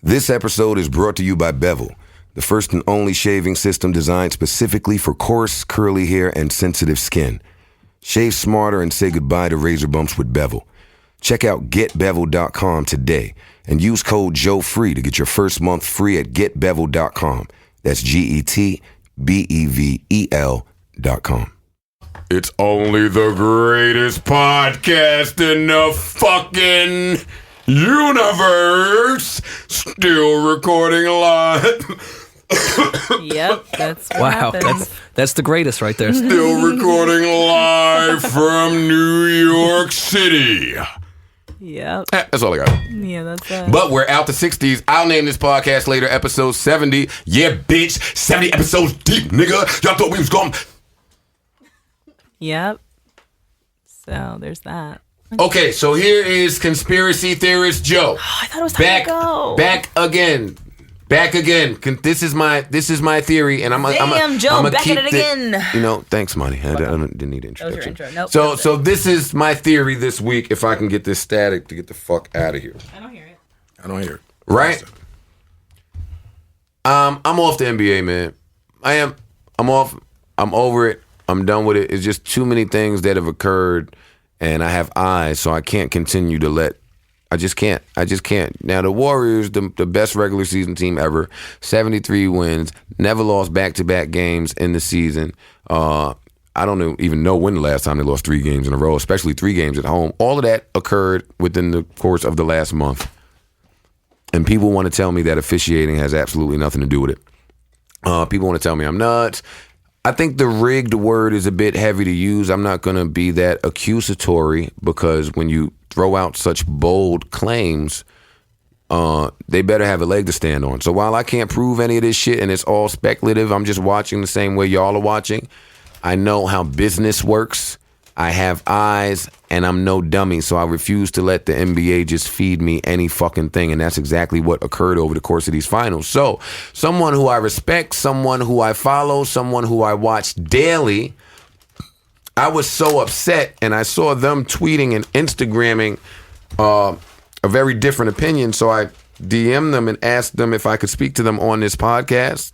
This episode is brought to you by Bevel, the first and only shaving system designed specifically for coarse, curly hair and sensitive skin. Shave smarter and say goodbye to razor bumps with Bevel. Check out getbevel.com today and use code JOEFREE to get your first month free at getbevel.com. That's GETBEVEL.com. It's only the greatest podcast in the fucking universe. Still recording live. Yep, that's what happens. That's the greatest right there. Still recording live from New York City. Yep. That's all I got. Yeah, that's it. But we're out the 60s. I'll name this podcast later episode 70. Yeah, bitch. 70 episodes deep, nigga. Y'all thought we was going... Yep. So there's that. Okay, so here is conspiracy theorist Joe. Oh, I thought it was time to go. Back again. This is my theory, and I'm Joe, I'm back keep at it again. You know, thanks, Monty. I didn't need an introduction. That was your intro. Nope. So this is my theory this week. If I can get this static to get the fuck out of here. I don't hear it. Right? I'm off the NBA, man. I'm off. I'm over it. I'm done with it. It's just too many things that have occurred, and I have eyes, so I can't continue to let. I just can't. Now, the Warriors, the best regular season team ever, 73 wins, never lost back-to-back games in the season. I don't even know when the last time they lost 3 games in a row, especially 3 games at home. All of that occurred within the course of the last month. And people want to tell me that officiating has absolutely nothing to do with it. People want to tell me I'm nuts. I think the rigged word is a bit heavy to use. I'm not going to be that accusatory because when you throw out such bold claims, they better have a leg to stand on. So while I can't prove any of this shit and it's all speculative, I'm just watching the same way y'all are watching. I know how business works. I have eyes and I'm no dummy, so I refuse to let the NBA just feed me any fucking thing, and that's exactly what occurred over the course of these finals. So someone who I respect, someone who I follow, someone who I watch daily, I was so upset, and I saw them tweeting and Instagramming a very different opinion, so I DM'd them and asked them if I could speak to them on this podcast.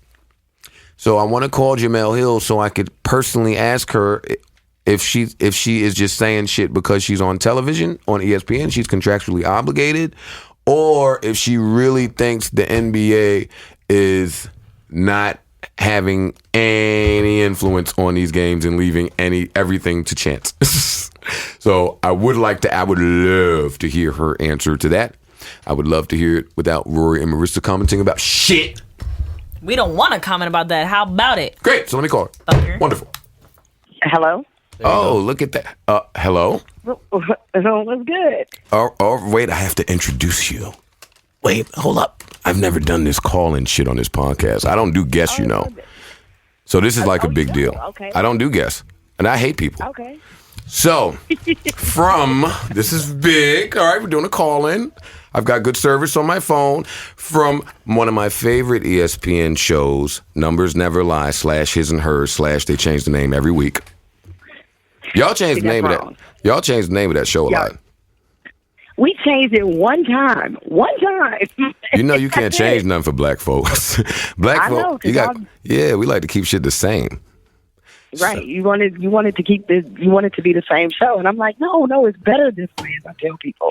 So I want to call Jemele Hill so I could personally ask her if she is just saying shit because she's on television, on ESPN, she's contractually obligated, or if she really thinks the NBA is not having any influence on these games and leaving everything to chance. So I would love to hear her answer to that. I would love to hear it without Rory and Marisa commenting about shit. We don't want to comment about that. How about it? Great. So let me call her. Okay. Wonderful. Hello? Oh, look at that. Hello? What's good? Oh, wait, I have to introduce you. Wait, hold up. I've never done this call-in shit on this podcast. I don't do guests, you know. So this is like a big deal. Okay. I don't do guests, and I hate people. Okay. So, this is big. All right, we're doing a call-in. I've got good service on my phone from one of my favorite ESPN shows, Numbers Never Lie, /His and Hers, / they change the name every week. Y'all changed the name of that. Y'all changed the name of that show a lot. We changed it one time. You know you can't change nothing for black folks. Black folks, we like to keep shit the same. Right. So, you wanted to keep this. You want it to be the same show, and I'm like, no, it's better this way. As I tell people,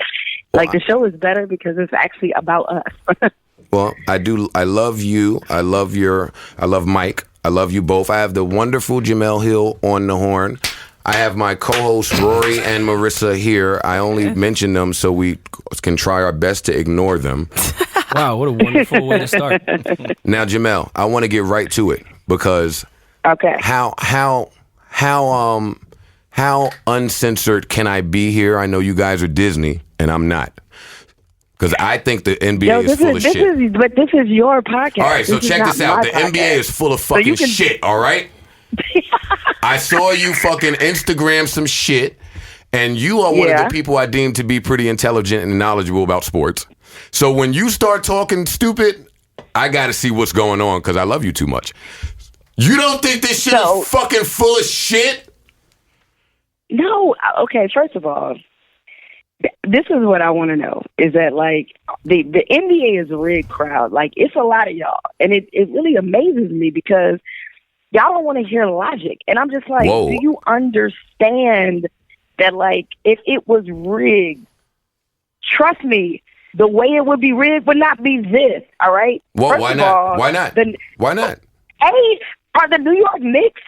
the show is better because it's actually about us. Well, I do. I love you. I love Mike. I love you both. I have the wonderful Jemele Hill on the horn. I have my co-hosts Rory and Marisa here. I only mention them so we can try our best to ignore them. Wow, what a wonderful way to start. Now, Jemele, I want to get right to it because how uncensored can I be here? I know you guys are Disney and I'm not. Because I think the NBA is full of shit. But this is your podcast. All right, so check this out. The NBA is full of fucking shit, all right? I saw you fucking Instagram some shit, and you are one of the people I deem to be pretty intelligent and knowledgeable about sports. So when you start talking stupid, I got to see what's going on because I love you too much. You don't think this shit is fucking full of shit? No. Okay, first of all, this is what I want to know. Is that, like, the NBA is a rigged crowd. Like, it's a lot of y'all. And it really amazes me because y'all don't want to hear logic. And I'm just like, Whoa. do you understand that, like, if it was rigged, trust me, the way it would be rigged would not be this, all right? Well, First why of not? all, Why not? Why not? A, are the New York Knicks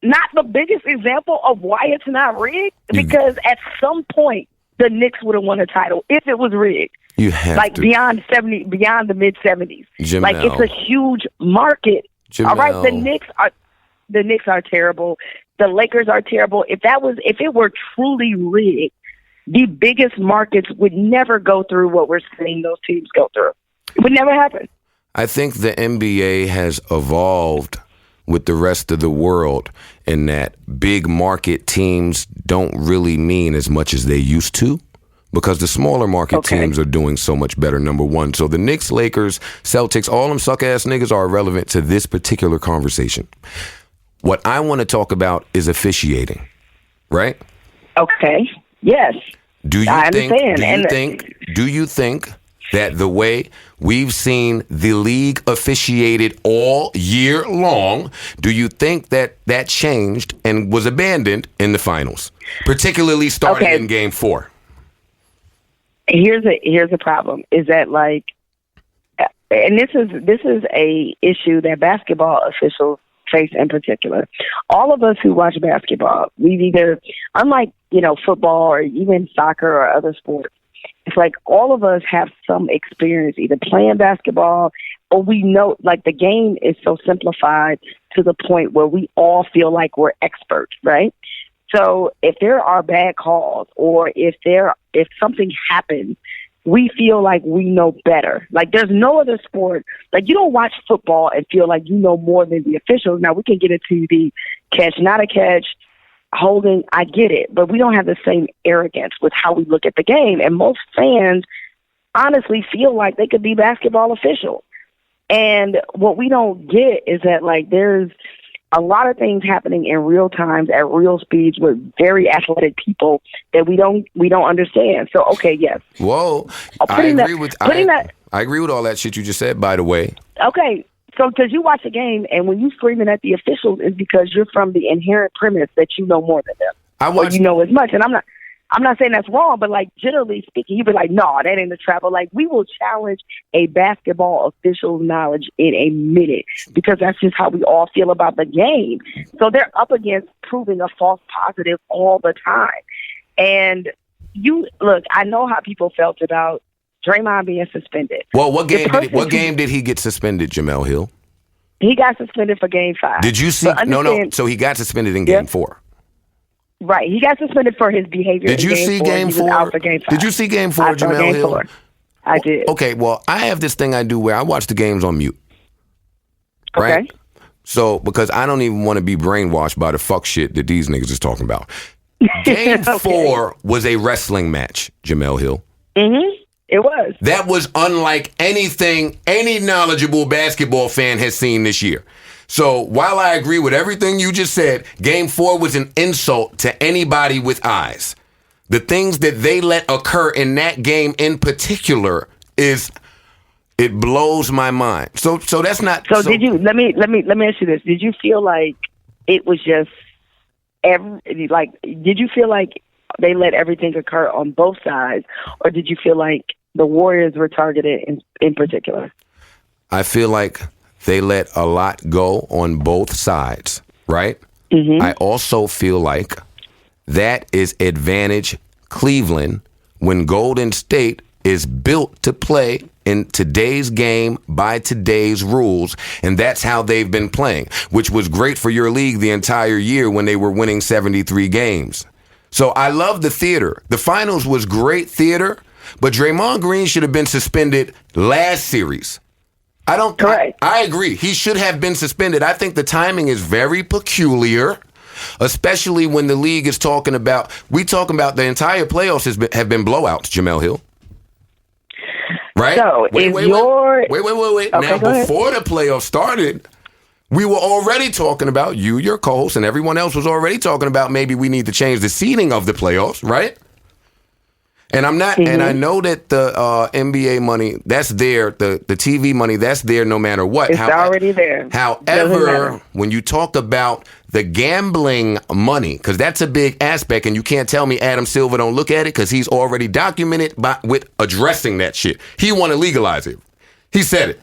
not the biggest example of why it's not rigged? Because at some point, the Knicks would have won a title if it was rigged. You have like to. beyond the mid 70s. Jamel. Like, it's a huge market. Jamel. All right, the Knicks are terrible. The Lakers are terrible. If it were truly rigged, the biggest markets would never go through what we're seeing those teams go through. It would never happen. I think the NBA has evolved with the rest of the world in that big market teams don't really mean as much as they used to because the smaller market teams are doing so much better, number one. So the Knicks, Lakers, Celtics, all them suck-ass niggas are irrelevant to this particular conversation. What I want to talk about is officiating, right? Okay. Yes. Do you I think understand. that the way we've seen the league officiated all year long, do you think that changed and was abandoned in the finals, particularly starting in Game 4? Here's a problem: is that, like, and this is a issue that basketball officials face in particular. All of us who watch basketball, we've either, unlike, football or even soccer or other sports, it's like all of us have some experience either playing basketball or we know, like, the game is so simplified to the point where we all feel like we're experts, right? So if there are bad calls or if something happens, we feel like we know better. Like, there's no other sport. Like, you don't watch football and feel like you know more than the officials. Now, we can get into the catch, not a catch, holding. I get it. But we don't have the same arrogance with how we look at the game. And most fans honestly feel like they could be basketball officials. And what we don't get is that, like, there's a lot of things happening in real time at real speeds with very athletic people that we don't understand. So, okay, yes. Whoa, I agree with all that shit you just said, by the way. Okay, so because you watch a game and when you screaming at the officials is because you're from the inherent premise that you know more than them, or you know as much. And I'm not saying that's wrong, but, like, generally speaking, you'd be like, no, that ain't the travel. Like, we will challenge a basketball official's knowledge in a minute because that's just how we all feel about the game. So they're up against proving a false positive all the time. And I know how people felt about Draymond being suspended. Well, what game did he get suspended, Jamel Hill? He got suspended for Game 5. Did you see? No. So he got suspended in Game 4. Right, he got suspended for his behavior. Did you see Game 4? Did you see Game 4, Jamel Hill? 4. I did. Okay, well, I have this thing I do where I watch the games on mute. Right? Okay. So, because I don't even want to be brainwashed by the fuck shit that these niggas is talking about. Game 4 was a wrestling match, Jamel Hill. Mm-hmm. It was. That was unlike anything any knowledgeable basketball fan has seen this year. So while I agree with everything you just said, Game 4 was an insult to anybody with eyes. The things that they let occur in that game in particular it blows my mind. So that's not. So did you? Let me ask you this. Did you feel like it was just did you feel like they let everything occur on both sides, or did you feel like the Warriors were targeted in particular? I feel like they let a lot go on both sides, right? Mm-hmm. I also feel like that is advantage Cleveland when Golden State is built to play in today's game by today's rules, and that's how they've been playing, which was great for your league the entire year when they were winning 73 games. So I love the theater. The finals was great theater, but Draymond Green should have been suspended last series. I agree. He should have been suspended. I think the timing is very peculiar, especially when the league is talking about the entire playoffs have been blowouts, Jamel Hill. Right? So wait. Okay, now, before the playoffs started, we were already talking about, you, your co-host, and everyone else was already talking about maybe we need to change the seeding of the playoffs, right? And I'm not, and I know that the NBA money that's there, the TV money that's there, no matter what. It's already there. However, when you talk about the gambling money, because that's a big aspect, and you can't tell me Adam Silver don't look at it because he's already documented with addressing that shit. He want to legalize it. He said it.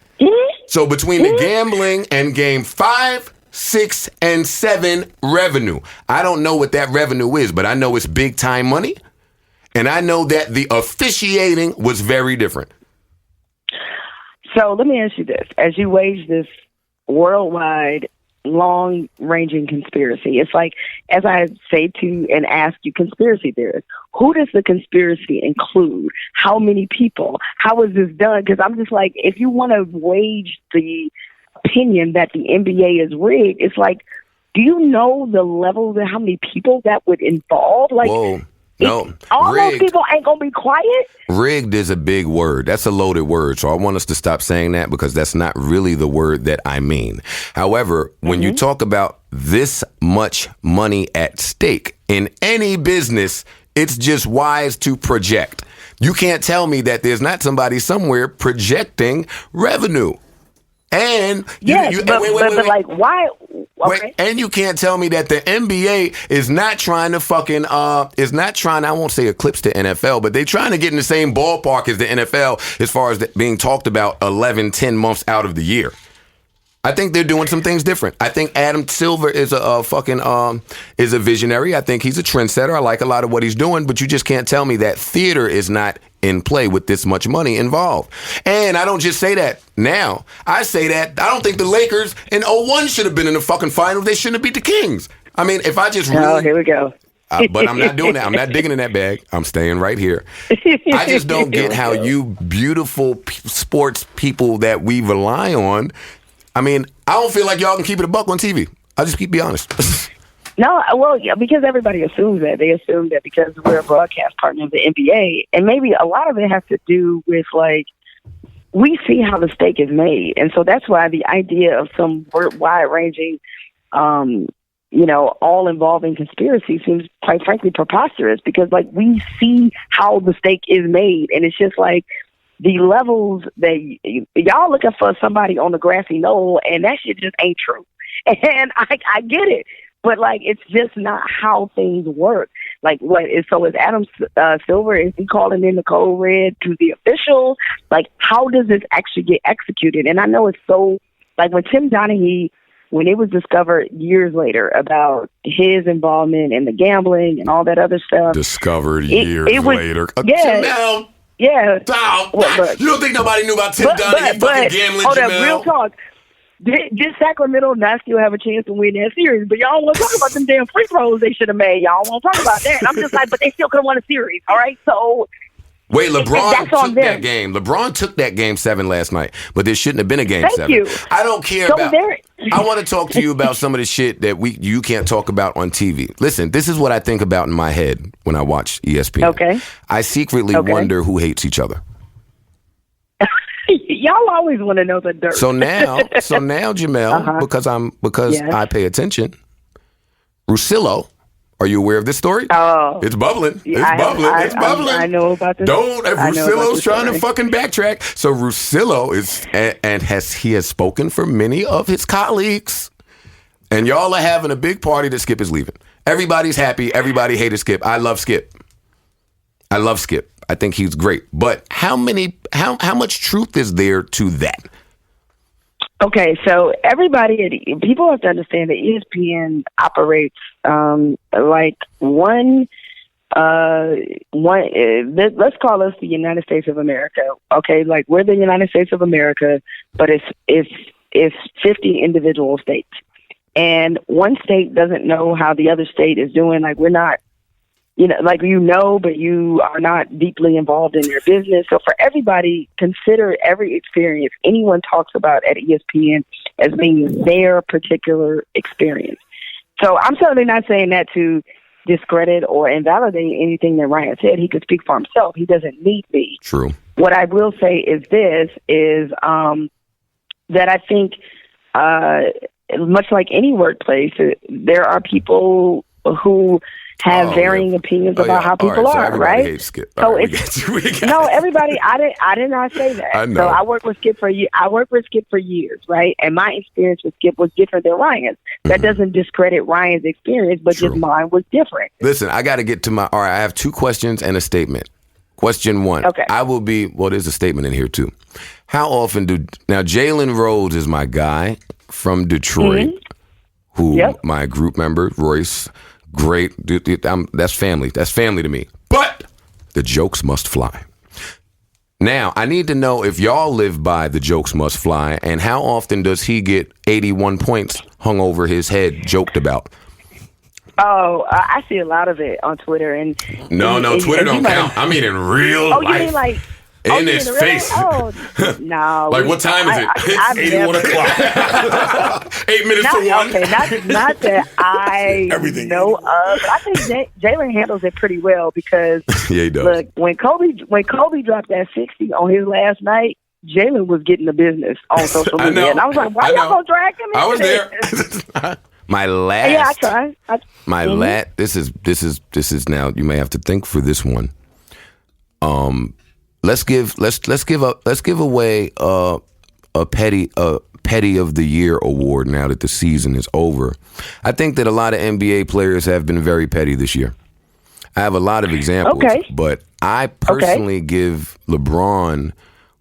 So between the gambling and game 5, 6, and 7 revenue, I don't know what that revenue is, but I know it's big time money. And I know that the officiating was very different. So let me ask you this. As you wage this worldwide, long-ranging conspiracy, it's like, as I say to and ask you conspiracy theorists, who does the conspiracy include? How many people? How is this done? Because I'm just like, if you want to wage the opinion that the NBA is rigged, it's like, do you know the level of how many people that would involve? Like, whoa. No, all rigged, those people ain't gonna be quiet. Rigged is a big word. That's a loaded word. So I want us to stop saying that because that's not really the word that I mean. However, when you talk about this much money at stake in any business, it's just wise to project. You can't tell me that there's not somebody somewhere projecting revenue. And but like, why? Okay. Wait, and you can't tell me that the NBA is not trying to fucking I won't say eclipse the NFL, but they're trying to get in the same ballpark as the NFL as far as being talked about 11, 10 months out of the year. I think they're doing some things different. I think Adam Silver is is a visionary. I think he's a trendsetter. I like a lot of what he's doing, but you just can't tell me that theater is not in play with this much money involved. And I don't just say that now. I say that I don't think the Lakers in 01 should have been in the fucking finals. They shouldn't have beat the Kings. I mean, if I just really... here we go. But I'm not doing that. I'm not digging in that bag. I'm staying right here. I just don't get how you beautiful sports people that we rely on. I mean, I don't feel like y'all can keep it a buck on TV. I'll just be honest. No, well, yeah, because everybody assumes that. They assume that because we're a broadcast partner of the NBA, and maybe a lot of it has to do with, like, we see how the steak is made. And so that's why the idea of some wide-ranging, all-involving conspiracy seems, quite frankly, preposterous because, like, we see how the steak is made, and it's just like, the levels that y'all looking for somebody on the grassy knoll, and that shit just ain't true. And I get it, but like it's just not how things work. Like so is Adam Silver? Is he calling in the code red to the officials? Like how does this actually get executed? And I know it's so like when Tim Donaghy, when it was discovered years later about his involvement in the gambling and all that other stuff, years later. Yeah. Yeah. You don't think nobody knew about Tim Donaghy fucking gambling, hold Jamel? Up, real talk. Did Sacramento not still have a chance to win that series? But y'all want to talk about them damn free throws they should have made. Y'all want to talk about that. And I'm just like, but they still could have won a series. All right? So... Wait, LeBron took that game. LeBron took that game 7 last night, but there shouldn't have been a game 7. Thank you. I don't care about... I want to talk to you about some of the shit that you can't talk about on TV. Listen, this is what I think about in my head when I watch ESPN. Okay. I secretly wonder who hates each other. Y'all always want to know the dirt. So now, Jamel, because I pay attention, Russillo. Are you aware of this story? Oh. It's bubbling. It's bubbling. I know about this. Russillo's trying to fucking backtrack. So Russillo has spoken for many of his colleagues. And y'all are having a big party that Skip is leaving. Everybody's happy. Everybody hated Skip. I love Skip. I think he's great. But how much truth is there to that? Okay, so people have to understand that ESPN operates like let's call us the United States of America. Okay, like we're the United States of America, but it's 50 individual states, and one state doesn't know how the other state is doing. Like we're not. But you are not deeply involved in their business. So for everybody, consider every experience anyone talks about at ESPN as being their particular experience. So I'm certainly not saying that to discredit or invalidate anything that Ryan said. He could speak for himself. He doesn't need me. True. What I will say is that I think much like any workplace, there are people who have varying opinions about how people so are, everybody right? hates Skip. So Right, it's no, everybody. I did not say that. I know. So I worked with Skip for years, right? And my experience with Skip was different than Ryan's. That doesn't discredit Ryan's experience, but just mine was different. Listen, I got to get to my. All right, I have 2 questions and a statement. Question 1. Okay. There's a statement in here too. How often now Jalen Rhodes is my guy from Detroit, who my group member, Royce, great, dude, that's family. That's family to me. But the jokes must fly. Now, I need to know if y'all live by the jokes must fly, and how often does he get 81 points hung over his head, joked about? Oh, I see a lot of it on Twitter. No, Twitter don't count. I mean in real life. Oh, you mean like... In his face. Oh, no. Like, what time is it? It's 81 o'clock. 8 minutes to 1. Okay, not that I know of. I think Jalen handles it pretty well because, yeah, he does. Look, when Kobe dropped that 60 on his last night, Jalen was getting the business on social media. And I was like, why y'all gonna drag him in? I was there. My last. Yeah, I tried. This is now. You may have to think for this one. Let's give away a petty of the year award now that the season is over. I think that a lot of NBA players have been very petty this year. I have a lot of examples, but I personally give LeBron,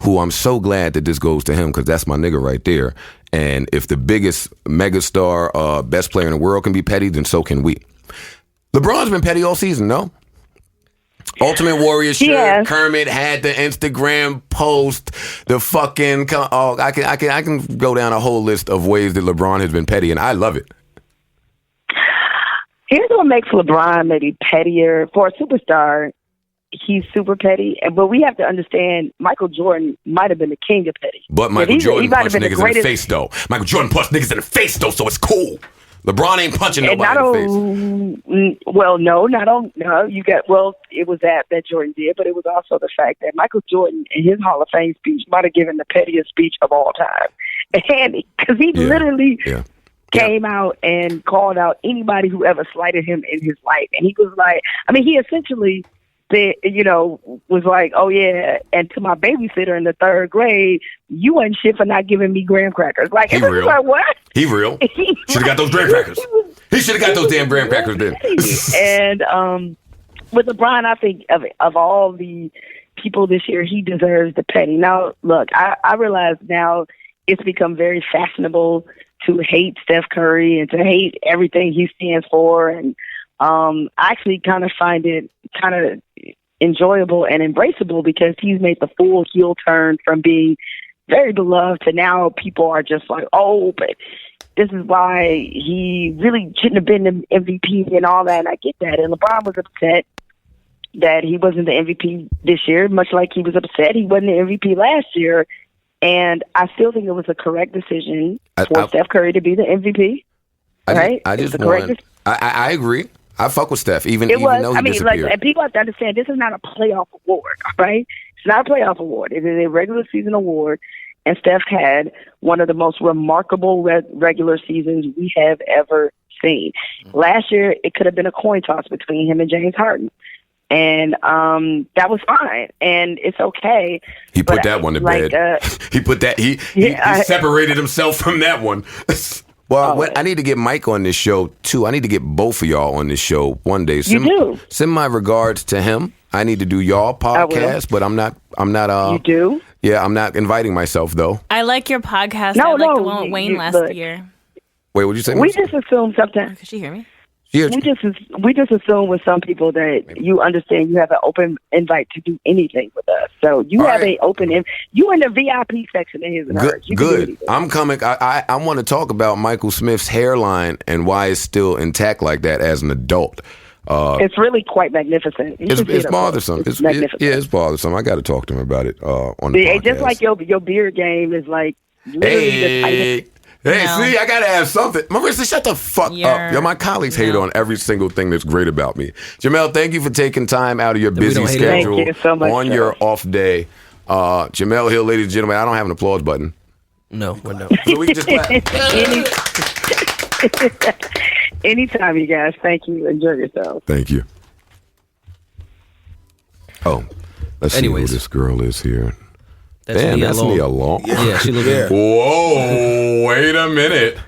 who I'm so glad that this goes to him because that's my nigga right there. And if the biggest megastar, best player in the world can be petty, then so can we. LeBron's been petty all season, no? Ultimate Warrior shirt. Yes. Kermit had the Instagram post. The fucking I can go down a whole list of ways that LeBron has been petty, and I love it. Here's what makes LeBron maybe pettier for a superstar. He's super petty, but we have to understand Michael Jordan might have been the king of petty. But Michael Jordan punched niggas in the face, though. Michael Jordan punched niggas in the face, though, so it's cool. LeBron ain't punching nobody in the face. Well, no. You got it was that Jordan did, but it was also the fact that Michael Jordan in his Hall of Fame speech might have given the pettiest speech of all time, and because he literally came out and called out anybody who ever slighted him in his life, and he was like, he essentially was like, oh yeah, and to my babysitter in the 3rd grade, you ain't shit for not giving me graham crackers. Like, he real. Like, what? He real. Should have got those graham crackers. He should have got those damn graham crackers then. And with LeBron, I think of all the people this year, he deserves the petty. Now, look, I realize now it's become very fashionable to hate Steph Curry and to hate everything he stands for, and I actually kind of find it kind of enjoyable and embraceable because he's made the full heel turn from being very beloved to now people are just like, oh, but this is why he really shouldn't have been the MVP and all that. And I get that. And LeBron was upset that he wasn't the MVP this year, much like he was upset he wasn't the MVP last year. And I still think it was a correct decision for Steph Curry to be the MVP. I agree. I fuck with Steph, even though he disappeared. And people have to understand, this is not a playoff award, right? It's not a playoff award. It is a regular season award, and Steph had one of the most remarkable regular seasons we have ever seen. Last year, it could have been a coin toss between him and James Harden, and that was fine, and it's okay. He put that one to bed. He separated himself from that one. Well, I need to get Mike on this show, too. I need to get both of y'all on this show one day. Send my regards to him. I need to do y'all podcast, but I'm not. You do? Yeah, I'm not inviting myself, though. I like your podcast. I like the one with Wayne last year. Wait, what'd you say? We just assume sometimes. Could she hear me? Yeah. We just assume with some people that you understand you have an open invite to do anything with us. So you have an open you in the VIP section of his and hers. Good. I'm coming. I want to talk about Michael Smith's hairline and why it's still intact like that as an adult. It's really quite magnificent. It's bothersome. It's magnificent. It's bothersome. I got to talk to him about it on the podcast. Just like your beard game is like literally Hey, see, I gotta have something. Marisa, shut the fuck up. Yo, my colleagues hate on every single thing that's great about me. Jamel, thank you for taking time out of your busy schedule on your off day. Jamel Hill, ladies and gentlemen, I don't have an applause button. No, we're no. So we can just clap. Anytime, you guys. Thank you. Enjoy yourself. Thank you. Oh, let's see who this girl is here. Damn, that's Nia Long. Yeah, she looks good. Whoa, wait a minute.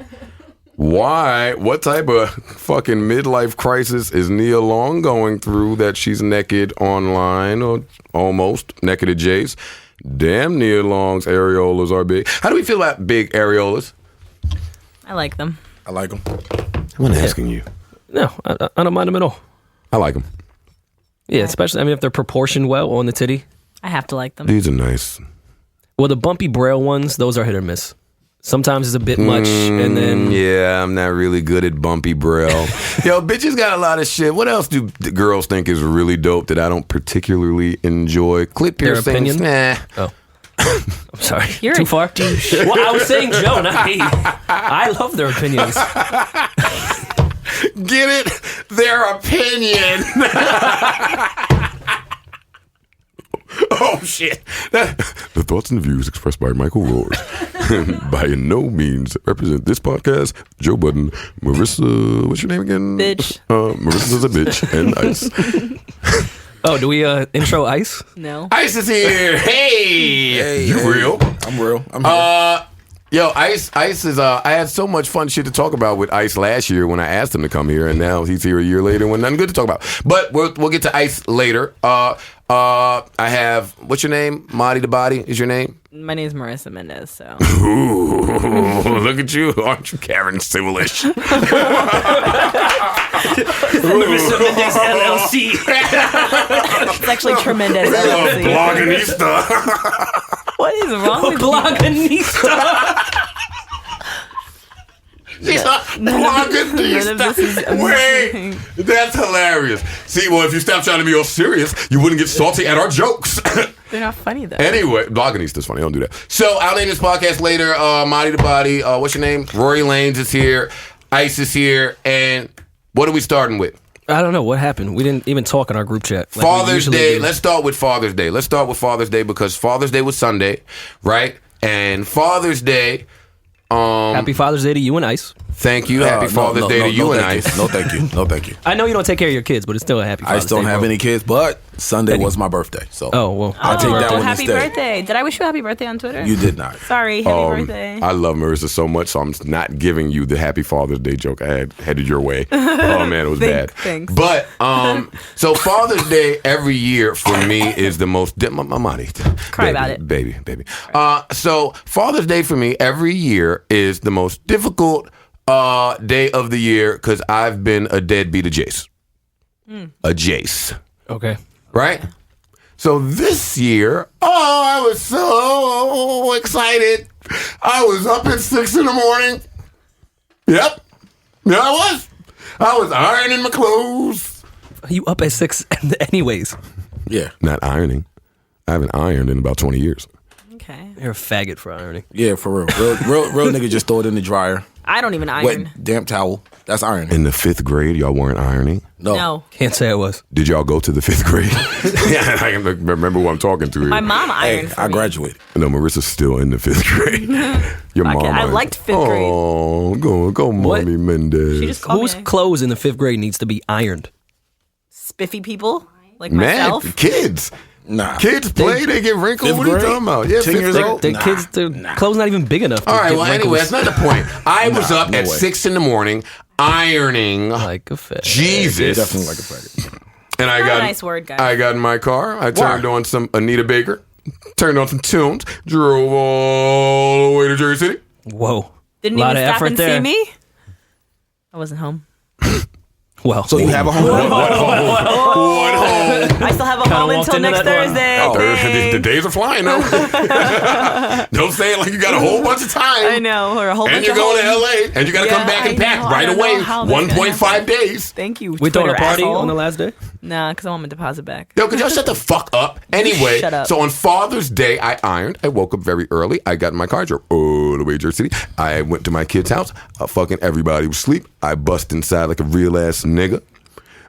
Why? What type of fucking midlife crisis is Nia Long going through that she's naked online or almost naked adjacent? Damn, Nia Long's areolas are big. How do we feel about big areolas? I like them. I like them. I'm not asking you. No, I don't mind them at all. I like them. Yeah, especially, if they're proportioned well on the titty. I have to like them. These are nice. Well, the bumpy braille ones, those are hit or miss. Sometimes it's a bit much, and then... Yeah, I'm not really good at bumpy braille. Yo, bitches got a lot of shit. What else do girls think is really dope that I don't particularly enjoy? Clit piercings? Their opinion? Nah. Oh. I'm sorry. You're too far? Well, I was saying Joe, not me. I love their opinions. Get it? Their opinion. Oh, shit. The thoughts and views expressed by Michael Rory by no means represent this podcast. Joe Budden, Marisa, what's your name again? Bitch. Marissa's a bitch, and Ice. Oh, do we intro Ice? No. Ice is here. Hey. You real? I'm real. I'm here. Yo, Ice is, I had so much fun shit to talk about with Ice last year when I asked him to come here, and now he's here a year later when nothing good to talk about. But we'll get to Ice later. I have, what's your name? Marty the Body is your name? My name is Marisa Mendez, so. Ooh, look at you. Aren't you Karen Civilish? Marisa Mendez LLC. It's actually tremendous. Bloganista. What is wrong with you? Bloganista. She's a bloganista. Wait, that's hilarious. See, well, if you stop trying to be all serious, you wouldn't get salty at our jokes. They're not funny, though. Anyway, Blogganista's funny. Don't do that. So, I'll name this podcast later. Marty the Body. What's your name? Rory Lanes is here. Ice is here. And what are we starting with? I don't know what happened. We didn't even talk in our group chat. Like Father's Day. do. Let's start with Father's Day. Because Father's Day was Sunday, right? And Father's Day. Happy Father's Day to you and Ice. Thank you. Happy Father's Day to you and Ice. No, thank you. No, thank you. I know you don't take care of your kids, but it's still a happy Father's Day. I don't have any kids, but Sunday was my birthday. So oh, well. I'll take that one happy instead. birthday. Did I wish you a happy birthday on Twitter? You did not. Sorry, happy birthday. I love Marisa so much, so I'm not giving you the Happy Father's Day joke. I had headed your way. Oh, man, it was bad. Thanks. But, so Father's Day every year for me is the most... My money. Cry about it. Baby. So Father's Day for me every year is the most difficult day of the year because I've been a deadbeat Jace. A Jace. Okay. Right? So this year, I was so excited. I was up at 6 a.m. Yep. Yeah, I was ironing my clothes. Are you up at 6 anyways? Yeah. Not ironing. I haven't ironed in about 20 years. Okay. You're a faggot for ironing. Yeah, for real. Real nigga just throw it in the dryer. I don't even iron. Wet, damp towel. That's ironing. In the 5th grade, y'all weren't ironing? No. Can't say I was. Did y'all go to the 5th grade? Yeah, I can remember who I'm talking to here. My mom ironed for I me. graduated. No, Marissa's still in the 5th grade. Your mom I ironed. liked 5th grade. Oh, go Mommy Mendez. She just called Whose me clothes in the 5th grade needs to be ironed? spiffy people like Man, myself. kids. Nah. Kids play, they get wrinkled. What are you grade? talking about? Yeah, 10 years old? The kids, their clothes not even big enough. To All right, get well, wrinkles. anyway, that's not the point. I was up at way. 6 a.m. ironing. Like a fag. Jesus. Definitely like a faggot. And I Not got a nice word, guys. I got in my car. I turned on some Anita Baker, turned on some tunes, drove all the way to Jersey City. Whoa. Didn't Lot even of stop effort and there. see me. I wasn't home. Well, So you have a home? What home? I still have a Kinda home walked until into next that one. Thursday. Oh, Thanks. the days are flying though. Don't say it like you got a whole bunch of time. I know, or a whole And bunch you're of going to homes. LA, and you got to Yeah, come back and I pack know. right I don't away. know how that's gonna 1.5 happen. days. Thank you. we throwing a Twitter party asshole. on the last day? Nah, because I want my deposit back. Yo, could y'all shut the fuck up? Anyway, Shut up. so on Father's Day, I ironed. I woke up very early. I got in my car, drove all the way to Jersey City. I went to my kid's house. Fucking everybody was asleep. I bust inside like a real ass nigga.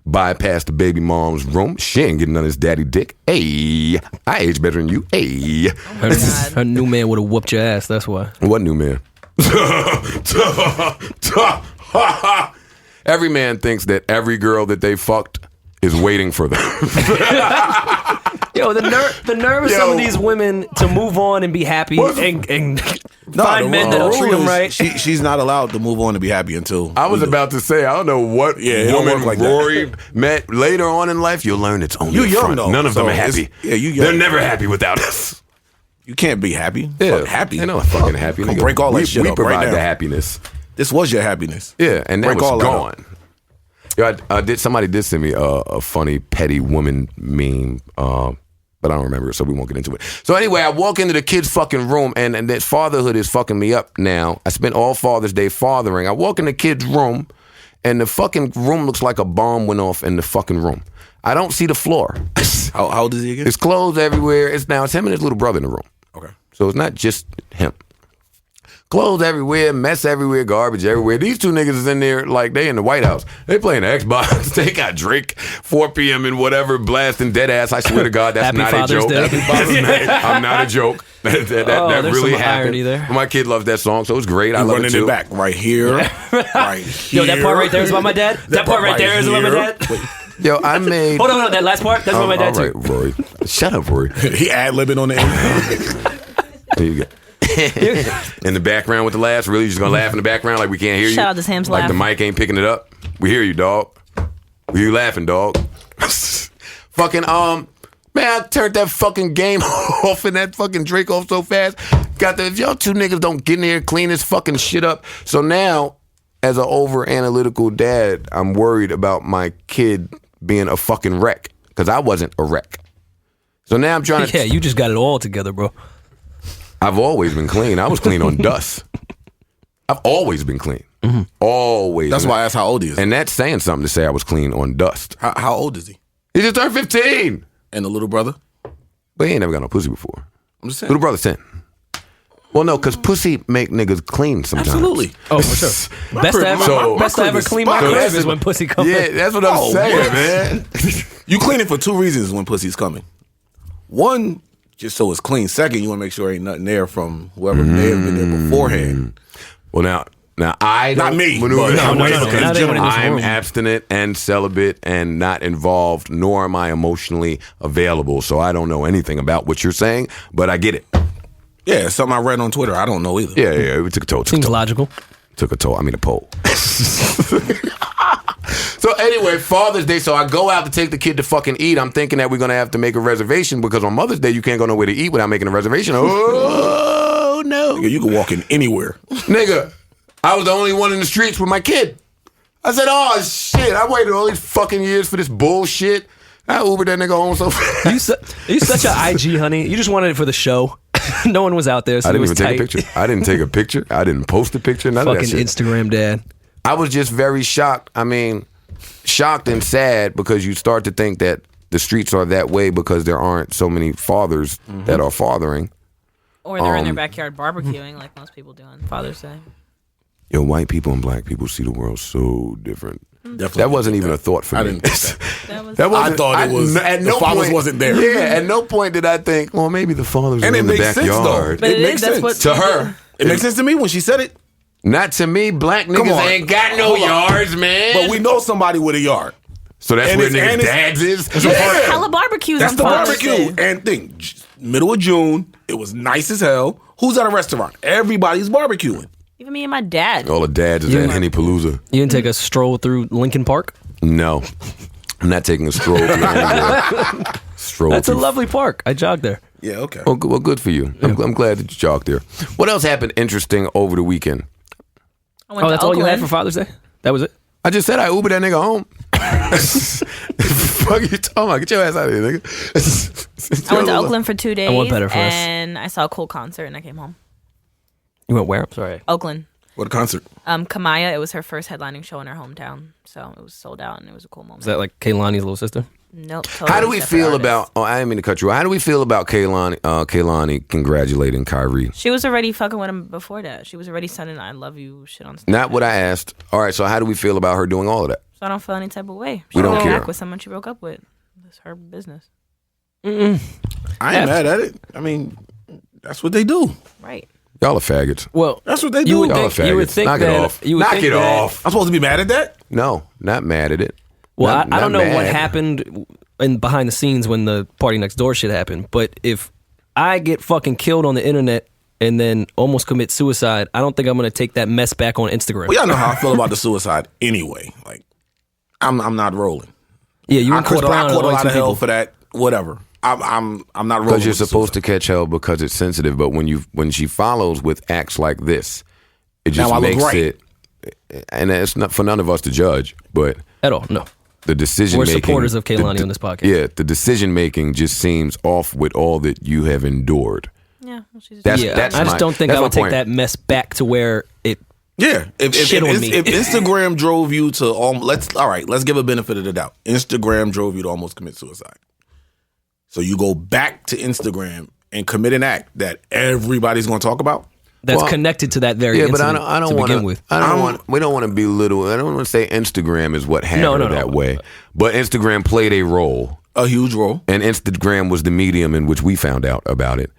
Bypassed the baby mom's room. She ain't getting none of his daddy dick. Hey, I age better than you. Hey. Her new man would have whooped your ass. That's why. What new man? Every man thinks that every girl that they fucked is waiting for them. Yo, the nerve of some of these women to move on and be happy and find men that'll treat them right. She's not allowed to move on and be happy until. I was about to say, I don't know what woman like Rory met later on in life. You'll learn it's only You a young, front. though, None of them so are happy. you young. They're never happy without us. You can't be happy. Yeah, Fuck happy. Ain't no fucking happy. Come nigga. break all that shit We up provide right now. the happiness. This was your happiness. Yeah, and that Break all was that gone. Yo, somebody did send me a funny petty woman meme, but I don't remember it, so we won't get into it. So anyway, I walk into the kid's fucking room, and that fatherhood is fucking me up now. I spent all Father's Day fathering. I walk in the kid's room, and the fucking room looks like a bomb went off in the fucking room. I don't see the floor. How old is he again? It's clothes everywhere. It's him and his little brother in the room. Okay. So it's not just him. Clothes everywhere, mess everywhere, garbage everywhere. These two niggas is in there like they in the White House. They playing the Xbox. They got Drake, 4 p.m. and whatever, blasting dead ass. I swear to God, that's Happy not Father's a joke. Day. I'm not a joke. That there's really some happened. irony there. My kid loves that song, so it's great. I love it Running too. it back right here, right here. Yo, that part right there is about my dad. That part right there is about my dad. Wait, Yo, I made. Hold on, that last part. That's about my dad all right, too. Rory. Shut up, Rory. he ad-libbing on the end. There you go. In the background with the laughs, really? You just gonna laugh in the background like we can't hear you? Shout out to Sam's like laugh. the mic ain't picking it up. We hear you, dog. We you laughing, dog? Fucking man, I turned that fucking game off and that fucking Drake off so fast. If y'all two niggas don't get in here, clean this fucking shit up. So now, as an over analytical dad, I'm worried about my kid being a fucking wreck because I wasn't a wreck. So now I'm trying to. Yeah, you just got it all together, bro. I've always been clean. I was clean on dust. I've always been clean. Mm-hmm. Always. That's why I asked how old he is. And that's saying something to say I was clean on dust. How old is he? He just turned 15. And the little brother? But he ain't never got no pussy before. I'm just saying. Little brother's 10. Well, no, because pussy make niggas clean sometimes. Absolutely. Oh, for sure. Best to ever clean my so crib that's is when pussy comes Yeah, in. that's what I'm saying, what? man. You clean it for 2 reasons when pussy's coming. One, just so it's clean. Second, you want to make sure ain't nothing there from whoever may have been there beforehand. Well, now I don't Not me, maneuver but that no, way no, no, because not anyone in this I'm room. abstinent and celibate and not involved, nor am I emotionally available. So I don't know anything about what you're saying, but I get it. Yeah, it's something I read on Twitter. I don't know either. Yeah, it took a toll. Seems logical. Took a toll. I mean, a poll. So anyway, Father's Day. So I go out to take the kid to fucking eat. I'm thinking that we're going to have to make a reservation because on Mother's Day, you can't go nowhere to eat without making a reservation. Oh, no. You can walk in anywhere. Nigga, I was the only one in the streets with my kid. I said, oh, shit. I waited all these fucking years for this bullshit. I Ubered that nigga home so fast. You such an IG, honey. You just wanted it for the show. No one was out there, so I didn't it was even tight. take a picture. I didn't take a picture. I didn't post a picture. None of that Fucking shit. Instagram dad. I was just very shocked. I mean, shocked and sad because you start to think that the streets are that way because there aren't so many fathers that are fathering. Or they're in their backyard barbecuing like most people do on Father's Day. Yo, white people and black people see the world so different. Definitely. That wasn't even a thought for I me. didn't think that. That was I thought it was at the fathers point- wasn't there. Yeah, at no point did I think, well, maybe the fathers And are it in the makes sense, backyard. though. But it makes is, that's sense. what To her. It makes sense to me when she said it. Not to me. Black niggas on. ain't got no Hold on. yards, man. But we know somebody with a yard. So that's And where it's- niggas' and it's- dads is? There's hella barbecues That's on the Father's barbecue. Day. And thing, middle of June, it was nice as hell. Who's at a restaurant? Everybody's barbecuing. Even me and my dad. All the dads is at Henny Palooza. You didn't take a stroll through Lincoln Park? No. I'm not taking a stroll through anywhere. Stroll That's a through. lovely park. I jogged there. Yeah, okay. Well, good for you. I'm glad that you jogged there. What else happened interesting over the weekend? I went to That's all you had Oakland. for Father's Day? That was it? I just said I Ubered that nigga home. Fuck you talking about? Get your ass out of here, nigga. I went to Oakland for 2 days. want better for us. and I saw a cool concert and I came home. You went where? I'm sorry. Oakland. What a concert. Kamaya, it was her first headlining show in her hometown. So it was sold out and it was a cool moment. Is that like Kaylani's little sister? Nope. How do we totally separate feel artists. about? Oh, I didn't mean to cut you. How do we feel about Kaylani congratulating Kyrie? She was already fucking with him before that. She was already sending "I love you" shit on Snapchat. Not what I asked. All right. So how do we feel about her doing all of that? So I don't feel any type of way. She We don't broke care. back with someone she broke up with. It's her business. I ain't mad at it. I mean, that's what they do. Right. Y'all are faggots. Well, that's what they do. You would Y'all are think, you would faggots. think Knock that, it off. You would Knock think it that- off. I'm supposed to be mad at that? No, not mad at it. Well, Not- I don't know not what mad. happened in behind the scenes when the party next door shit happened, but if I get fucking killed on the internet and then almost commit suicide, I don't think I'm gonna take that mess back on Instagram. Well, y'all know how I feel about the suicide anyway. Like, I'm not rolling. Yeah, you I and Chris caught Brown a are the lot only two of hell people. for that. Whatever. I'm not rolling. Because you're with the supposed to suicide. catch hell because it's sensitive, but when she follows with acts like this, it just Now I look makes right. it. And it's not for none of us to judge, but At all, no. the decision We're making. supporters of Kehlani on this podcast. Yeah, the decision making just seems off with all that you have endured. Yeah, well, she's That's- Yeah, that's I just my- don't think that's I my would take point. that mess back to where it. Yeah, if Shit on me. if Instagram drove you to let's give a benefit of the doubt. Instagram drove you to almost commit suicide. So you go back to Instagram and commit an act that everybody's going to talk about. That's Well, connected to that very Yeah, but incident I don't to want begin with. We don't want to belittle. I don't want to say Instagram is what had No, her no, no. that way, but Instagram played a role, A huge role. and Instagram was the medium in which we found out about it.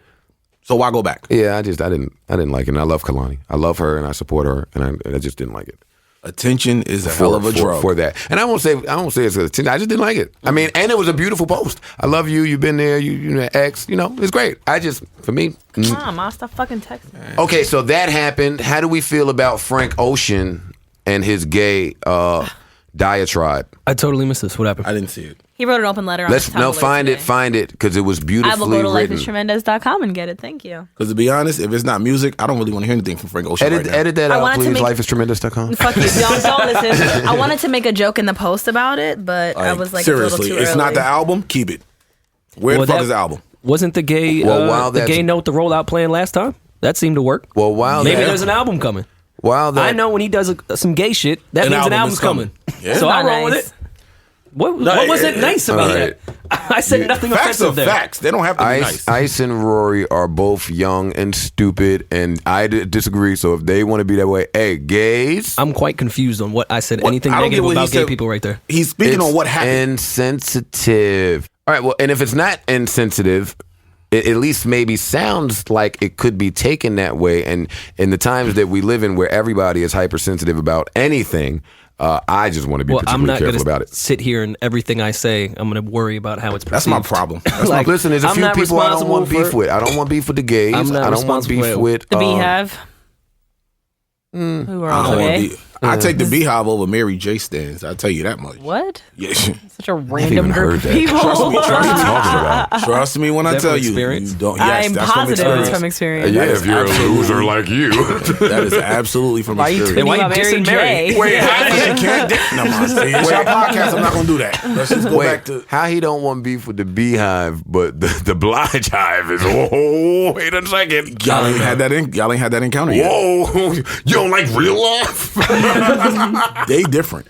So why go back? Yeah, I didn't like it. And I love Kehlani. I love her and I support her, and I just didn't like it. Attention is a hell of a drug. For that. And I won't say it's attention. I just didn't like it. I mean, and it was a beautiful post. I love you. You've been there. You know, X. You know, it's great. I just, for me. Mom, stop fucking texting me. Okay, so that happened. How do we feel about Frank Ocean and his gay diatribe? I totally missed this. What happened? I didn't see it. He wrote an open letter on his Tumblr today. Find it, because it was I will beautifully go to written. lifeistremendous.com and get it. Thank you. Because to be honest, if it's not music, I don't really want to hear anything from Frank Ocean right now. Edit that I out, wanted to please. make- Lifeistremendous.com. Fuck you. Don't listen. I wanted to make a joke in the post about it, but I was like, seriously, it's a little too it's not early. the album. Keep it. Where Well, the fuck that- is the album? Wasn't the gay Well, while the that's- gay note the rollout plan last time? That seemed to work. Well, while Maybe that- there's an album coming. While that, I know when he does some gay shit, that An means an album album's is coming. coming. Yeah. So It's I'm not wrong with nice. it. What wasn't nice about All that? I said nothing Facts offensive are there. facts. They don't have to be nice. Ice and Rory are both young and stupid, and I disagree. So if they want to be that way, hey, gays, I'm quite confused on what I said. Anything I don't negative get what he about gay said. people right there. He's speaking it's on what happened. insensitive. All right, well, and if it's not insensitive, it at least maybe sounds like it could be taken that way. And in the times that we live in, where everybody is hypersensitive about anything, I just want to be Well, I'm particularly not careful going about to it. sit here and everything I say, I'm going to worry about how it's perceived. That's my problem. That's Like, Listen, there's a I'm few not people I don't want responsible beef for- with. I don't want beef with the gays. I'm not I don't want responsible beef for with The Beehive. Who are I on don't the want way? to be. I take the Beehive over Mary J. stands. I'll tell you that much. What? Yeah. Such a random even group heard of that. people. Trust me. What are you talking about? Trust me when I Is that tell from you. experience? You don't. Yes, I'm that's positive from it's from experience. experience. Yeah, is if you're absolutely- a loser like you. That is absolutely from Why are you experience. tweeting why you about Mary dissing Mary? J? Wait, I can't. No, man. It's your podcast. I'm not gonna do that. Let's just go back to. how he don't want beef with the Beehive, but the Blige Hive is, whoa, wait a second. Y'all ain't had that. Y'all ain't had that encounter yet. Whoa, you don't like real love? They different.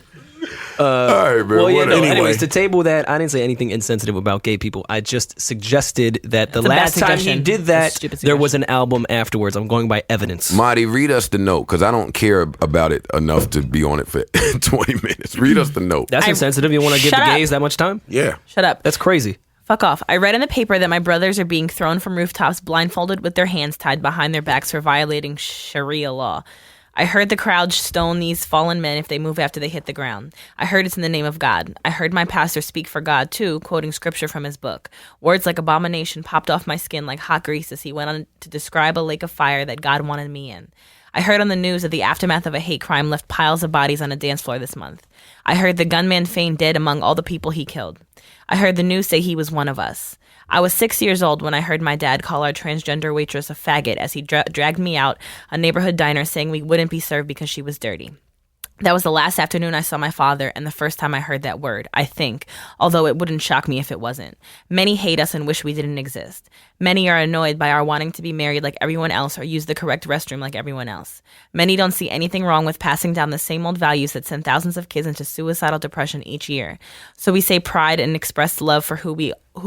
All right, man. Well, yeah, no, whatever. anyways, to table that, I didn't say anything insensitive about gay people. I just suggested that the It's a bad last time he suggestion. did It's a that, stupid there was an album afterwards. I'm going by evidence. Marty, read us the note, because I don't care about it enough to be on it for 20 minutes. Read us the note. That's insensitive. You want to give the Shut up. gays that much time? Yeah. Shut up. That's crazy. Fuck off. I read in the paper that my brothers are being thrown from rooftops blindfolded with their hands tied behind their backs for violating Sharia law. I heard the crowd stone these fallen men if they move after they hit the ground. I heard it's in the name of God. I heard my pastor speak for God, too, quoting scripture from his book. Words like abomination popped off my skin like hot grease as he went on to describe a lake of fire that God wanted me in. I heard on the news that the aftermath of a hate crime left piles of bodies on a dance floor this month. I heard the gunman feigned dead among all the people he killed. I heard the news say he was one of us. I was 6 years old when I heard my dad call our transgender waitress a faggot as he dragged me out a neighborhood diner saying we wouldn't be served because she was dirty. That was the last afternoon I saw my father and the first time I heard that word, I think, although it wouldn't shock me if it wasn't. Many hate us and wish we didn't exist. Many are annoyed by our wanting to be married like everyone else or use the correct restroom like everyone else. Many don't see anything wrong with passing down the same old values that send thousands of kids into suicidal depression each year. So we say pride and express love for who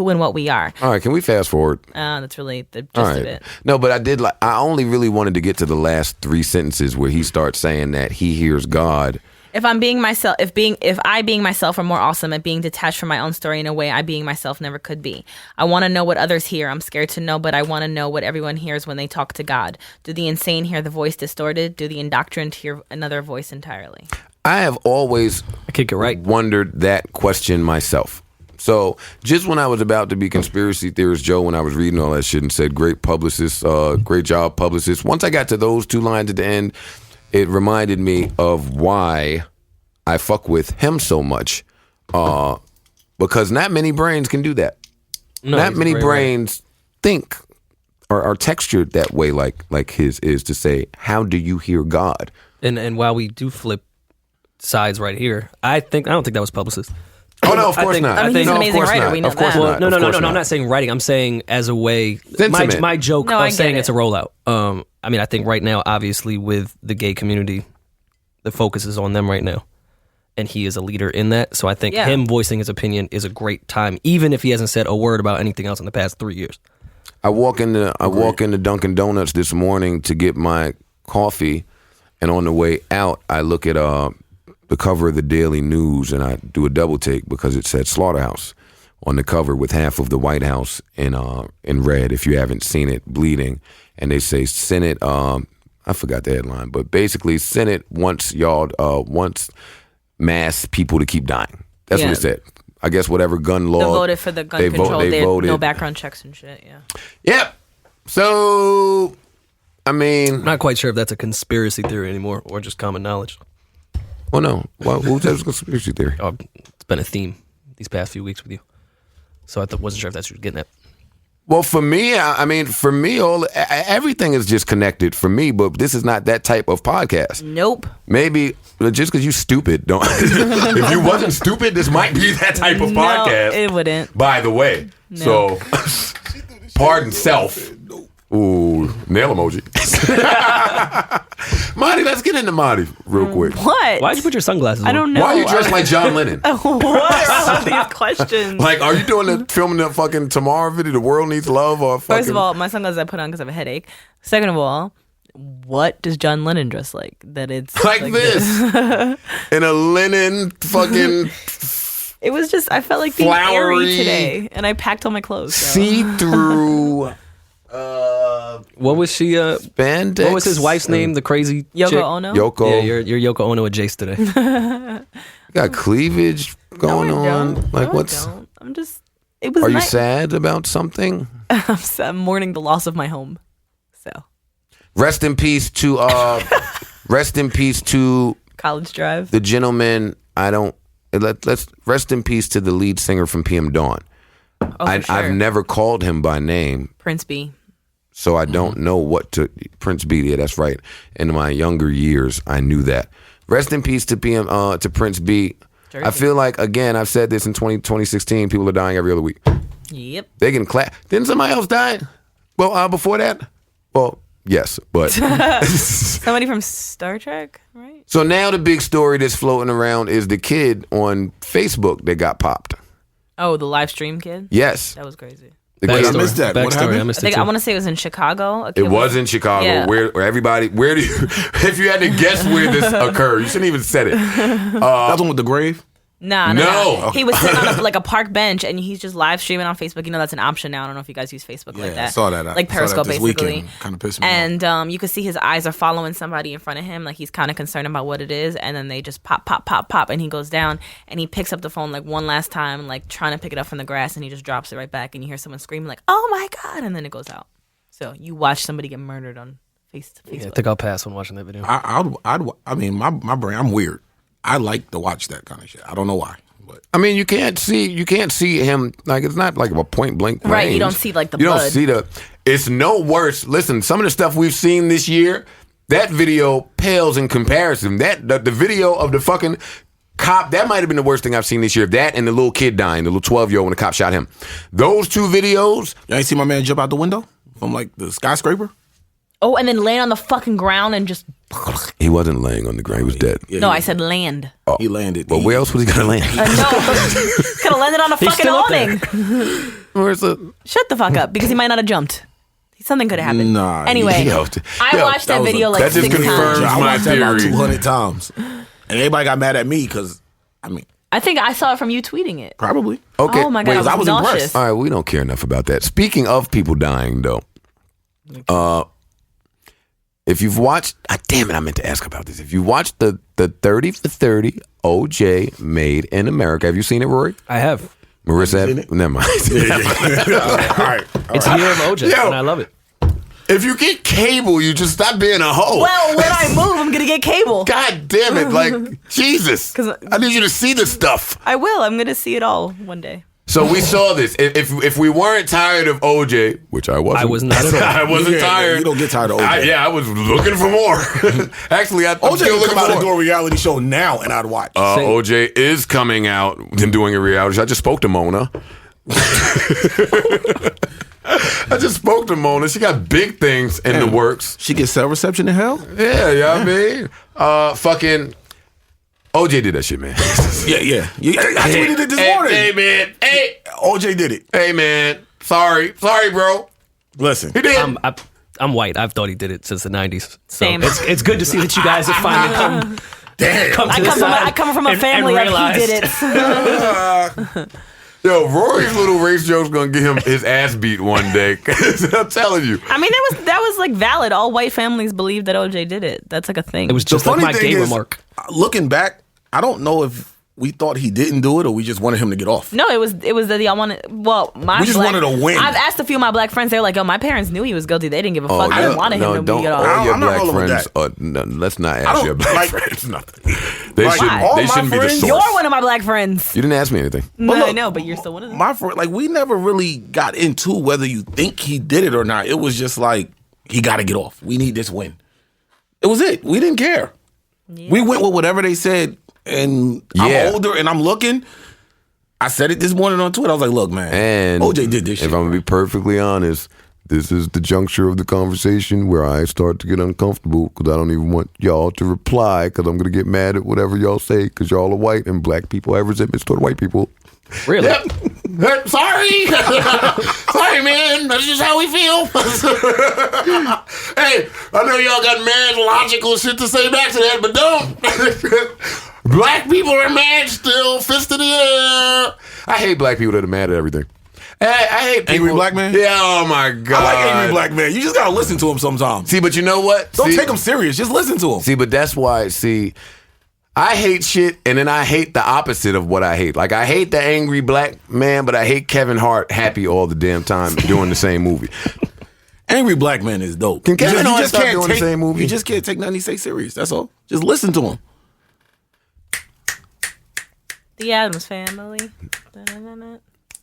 and what we are. All right, can we fast forward? That's really the gist All of right. it. No, but I only really wanted to get to the last three sentences where he starts saying that he hears God. If I'm being myself, if I being myself are more awesome at being detached from my own story in a way I being myself never could be. I want to know what others hear. I'm scared to know, but I want to know what everyone hears when they talk to God. Do the insane hear the voice distorted? Do the indoctrined hear another voice entirely? I have always wondered that question myself. So just when I was about to be conspiracy theorist Joe, when I was reading all that shit and said great publicist, great job publicist, once I got to those two lines at the end, it reminded me of why I fuck with him so much. Because not many brains can do that. No, not many brains think or are textured that way like his is, to say, how do you hear God? And while we do flip sides right here, I don't think that was publicist. Oh no, of course not. I mean, he's an amazing writer. Not. We know of course that. not. No. I'm not saying writing. I'm saying as a way. My joke of saying it's a rollout. I mean, I think right now, obviously, with the gay community, the focus is on them right now, and he is a leader in that. So I think him voicing his opinion is a great time, even if he hasn't said a word about anything else in the past 3 years. I walk into Dunkin' Donuts this morning to get my coffee, and on the way out, I look at the cover of the Daily News, and I do a double take because it said Slaughterhouse on the cover with half of the White House in red. If you haven't seen it, bleeding, and they say Senate. I forgot the headline, but basically Senate wants mass people to keep dying. That's what it said. I guess whatever gun law they voted for the gun control. They voted no background checks and shit. Yeah. Yep. So, I mean, I'm not quite sure if that's a conspiracy theory anymore or just common knowledge. Well, no. Well, who says conspiracy theory? It's been a theme these past few weeks with you, so I wasn't sure if that's what you're getting at. Well, for me, everything is just connected for me, but this is not that type of podcast. Nope. Maybe just because you stupid, don't. If you wasn't stupid, this might be that type of podcast. No, it wouldn't. By the way, no. So pardon self. Ooh, nail emoji. Marty, let's get into Marty real quick. What? Why'd you put your sunglasses on? I don't know. Why are you dressed like John Lennon? What are these questions? Like, are you filming the fucking Tomorrow video, The World Needs Love? Or fucking... First of all, my sunglasses I put on because I have a headache. Second of all, what does John Lennon dress like? That it's like this. In a linen fucking... It was just, I felt like being airy today, and I packed all my clothes. So. See-through... what was she? Spandex. What was his wife's name? The crazy Yoko chick? Ono. Yoko. Yeah, you're Yoko Ono adjacent today. You got cleavage going on. Like, what's? I'm just. It was. Are you sad about something? I'm mourning the loss of my home. So. Rest in peace to. Rest in peace to. College Drive. The gentleman. Let's rest in peace to the lead singer from PM Dawn. Oh, sure. I've never called him by name. Prince B. So I don't know what to... Prince B, yeah, that's right. In my younger years, I knew that. Rest in peace to to Prince B. Jersey. I feel like, again, I've said this in 2016, people are dying every other week. Yep. They can clap. Didn't somebody else die? Well, before that? Well, yes, but... Somebody from Star Trek, right? So now the big story that's floating around is the kid on Facebook that got popped. Oh, the live stream kid? Yes. That was crazy. I missed that. What happened? I missed it too. I want to say it was in Chicago. It was in Chicago. Yeah. Where everybody, where do you, if you had to guess where this occurred, you shouldn't even said it. That one with the grave? No. No. He was sitting on a park bench and he's just live streaming on Facebook. You know, that's an option now. I don't know if you guys use Facebook like that. I saw that. Like Periscope, basically. Kind of pissed me off. And you could see his eyes are following somebody in front of him. Like he's kind of concerned about what it is. And then they just pop, pop, pop, pop. And he goes down and he picks up the phone like one last time, like trying to pick it up from the grass. And he just drops it right back. And you hear someone screaming like, oh my God. And then it goes out. So you watch somebody get murdered on Facebook. Yeah, I think I'll pass when watching that video. I mean, my brain, I'm weird. I like to watch that kind of shit. I don't know why. But. I mean, you can't see him, like, it's not like a point blank range. Right, you don't see like the you blood. You don't see it's no worse. Listen, some of the stuff we've seen this year, that video pales in comparison. The video of the fucking cop, that might have been the worst thing I've seen this year. That and the little kid dying, the little 12-year-old when the cop shot him. Those two videos. You ain't see my man jump out the window from like the skyscraper? Oh, and then land on the fucking ground and just... He wasn't laying on the ground. He was dead. Yeah, I said land. Oh, he landed. Well, where else was he going to land? No, could have landed on a fucking awning. Where's the... Shut the fuck up, because he might not have jumped. Something could have happened. Nah. Anyway, I watched that video like 6 times. That just confirms my I watched that about theory. 200 times. And everybody got mad at me because, I think I saw it from you tweeting it. Probably. Okay. Oh my God, I was impressed. All right, we don't care enough about that. Speaking of people dying, though, if you've watched, damn it, I meant to ask about this. If you watched the 30 for 30 OJ Made in America, have you seen it, Rory? I have. Marissa, never mind. All right. It's the year of OJ, and I love it. If you get cable, you just stop being a hoe. Well, when I move, I'm gonna get cable. God damn it! Like Jesus, I need you to see this stuff. I will. I'm gonna see it all one day. So we saw this. If we weren't tired of OJ, which I wasn't, I was not at all. I wasn't tired. You don't get tired of OJ. I was looking for more. Actually, I'm OJ still would looking come out for and do more. a reality show now, and I'd watch. OJ is coming out and doing a reality show. I just spoke to Mona. I just spoke to Mona. She got big things in the works. She gets cell reception in hell? Yeah, you know what I mean? Fucking OJ did that shit, man. Yeah. I tweeted it this morning. Hey, man. Hey. OJ did it. Hey, man. Sorry, bro. Listen. He did. I'm white. I've thought he did it since the 90s. So Same. It's good to see that you guys have finally come. Damn. I come from a family of he did it. Yo, Rory's little race joke's gonna get him his ass beat one day. I'm telling you. I mean, that was like valid. All white families believe that OJ did it. That's like a thing. It was just like my gay remark. Looking back, I don't know if we thought he didn't do it or we just wanted him to get off. No, it was that y'all wanted. Well, we just wanted to win. I've asked a few of my black friends. They're like, "Oh, my parents knew he was guilty. They didn't give a fuck. They wanted him to get off." All your I'm not black rolling with friends. No, let's not ask your black friends nothing. They Like, shouldn't. all They my shouldn't be the friends- source. You're one of my black friends. You didn't ask me anything. No, look, I know, but you're still one of them. My friend, like, we never really got into whether you think he did it or not. It was just like, he got to get off. We need this win. It was it. We didn't care. Yeah. We went with whatever they said. And I'm older and I'm looking. I said it this morning on Twitter. I was like, look, man, and OJ did this shit. If I'm going to be perfectly honest, this is the juncture of the conversation where I start to get uncomfortable because I don't even want y'all to reply because I'm going to get mad at whatever y'all say because y'all are white and black people have resentments toward white people. Really? Yep. Sorry. Sorry, man. That's just how we feel. Hey, I know y'all got mad logical shit to say back to that, but don't. Black people are mad still. Fist in the air. I hate black people that are mad at everything. I hate people. Angry black man? Yeah, oh my God. I like angry black man. You just got to listen to him sometimes. See, but you know what? Don't take him serious. Just listen to him. See, but that's why, I hate shit, and then I hate the opposite of what I hate. Like, I hate the angry black man, but I hate Kevin Hart happy all the damn time doing the same movie. Angry black man is dope. Can Kevin Hart stop doing the same movie? You just can't take nothing he say serious. That's all. Just listen to him. The Addams Family. Da-da-da-da.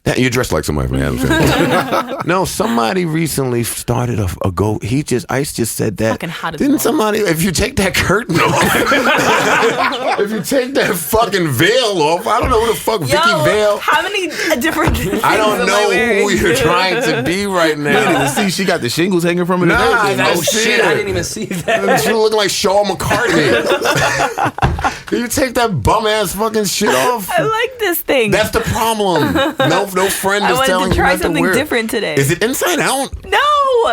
Yeah, you're dressed like somebody from the Addams Family. No, somebody recently started a go. Ice just said that. Fucking hot as Didn't well. somebody? If you take that curtain off, if you take that fucking veil off, I don't know who the fuck Vicky Vale. How many different? I don't know who you're trying to be right You didn't now. see she got the shingles hanging from her. Nah, Oh shit! I didn't even see that. She look like Shaw McCartney. Can you take that bum ass fucking shit off? I like this thing. That's the problem. No friend I is wanted telling to you try not to something wear it. different today. Is it inside out? No,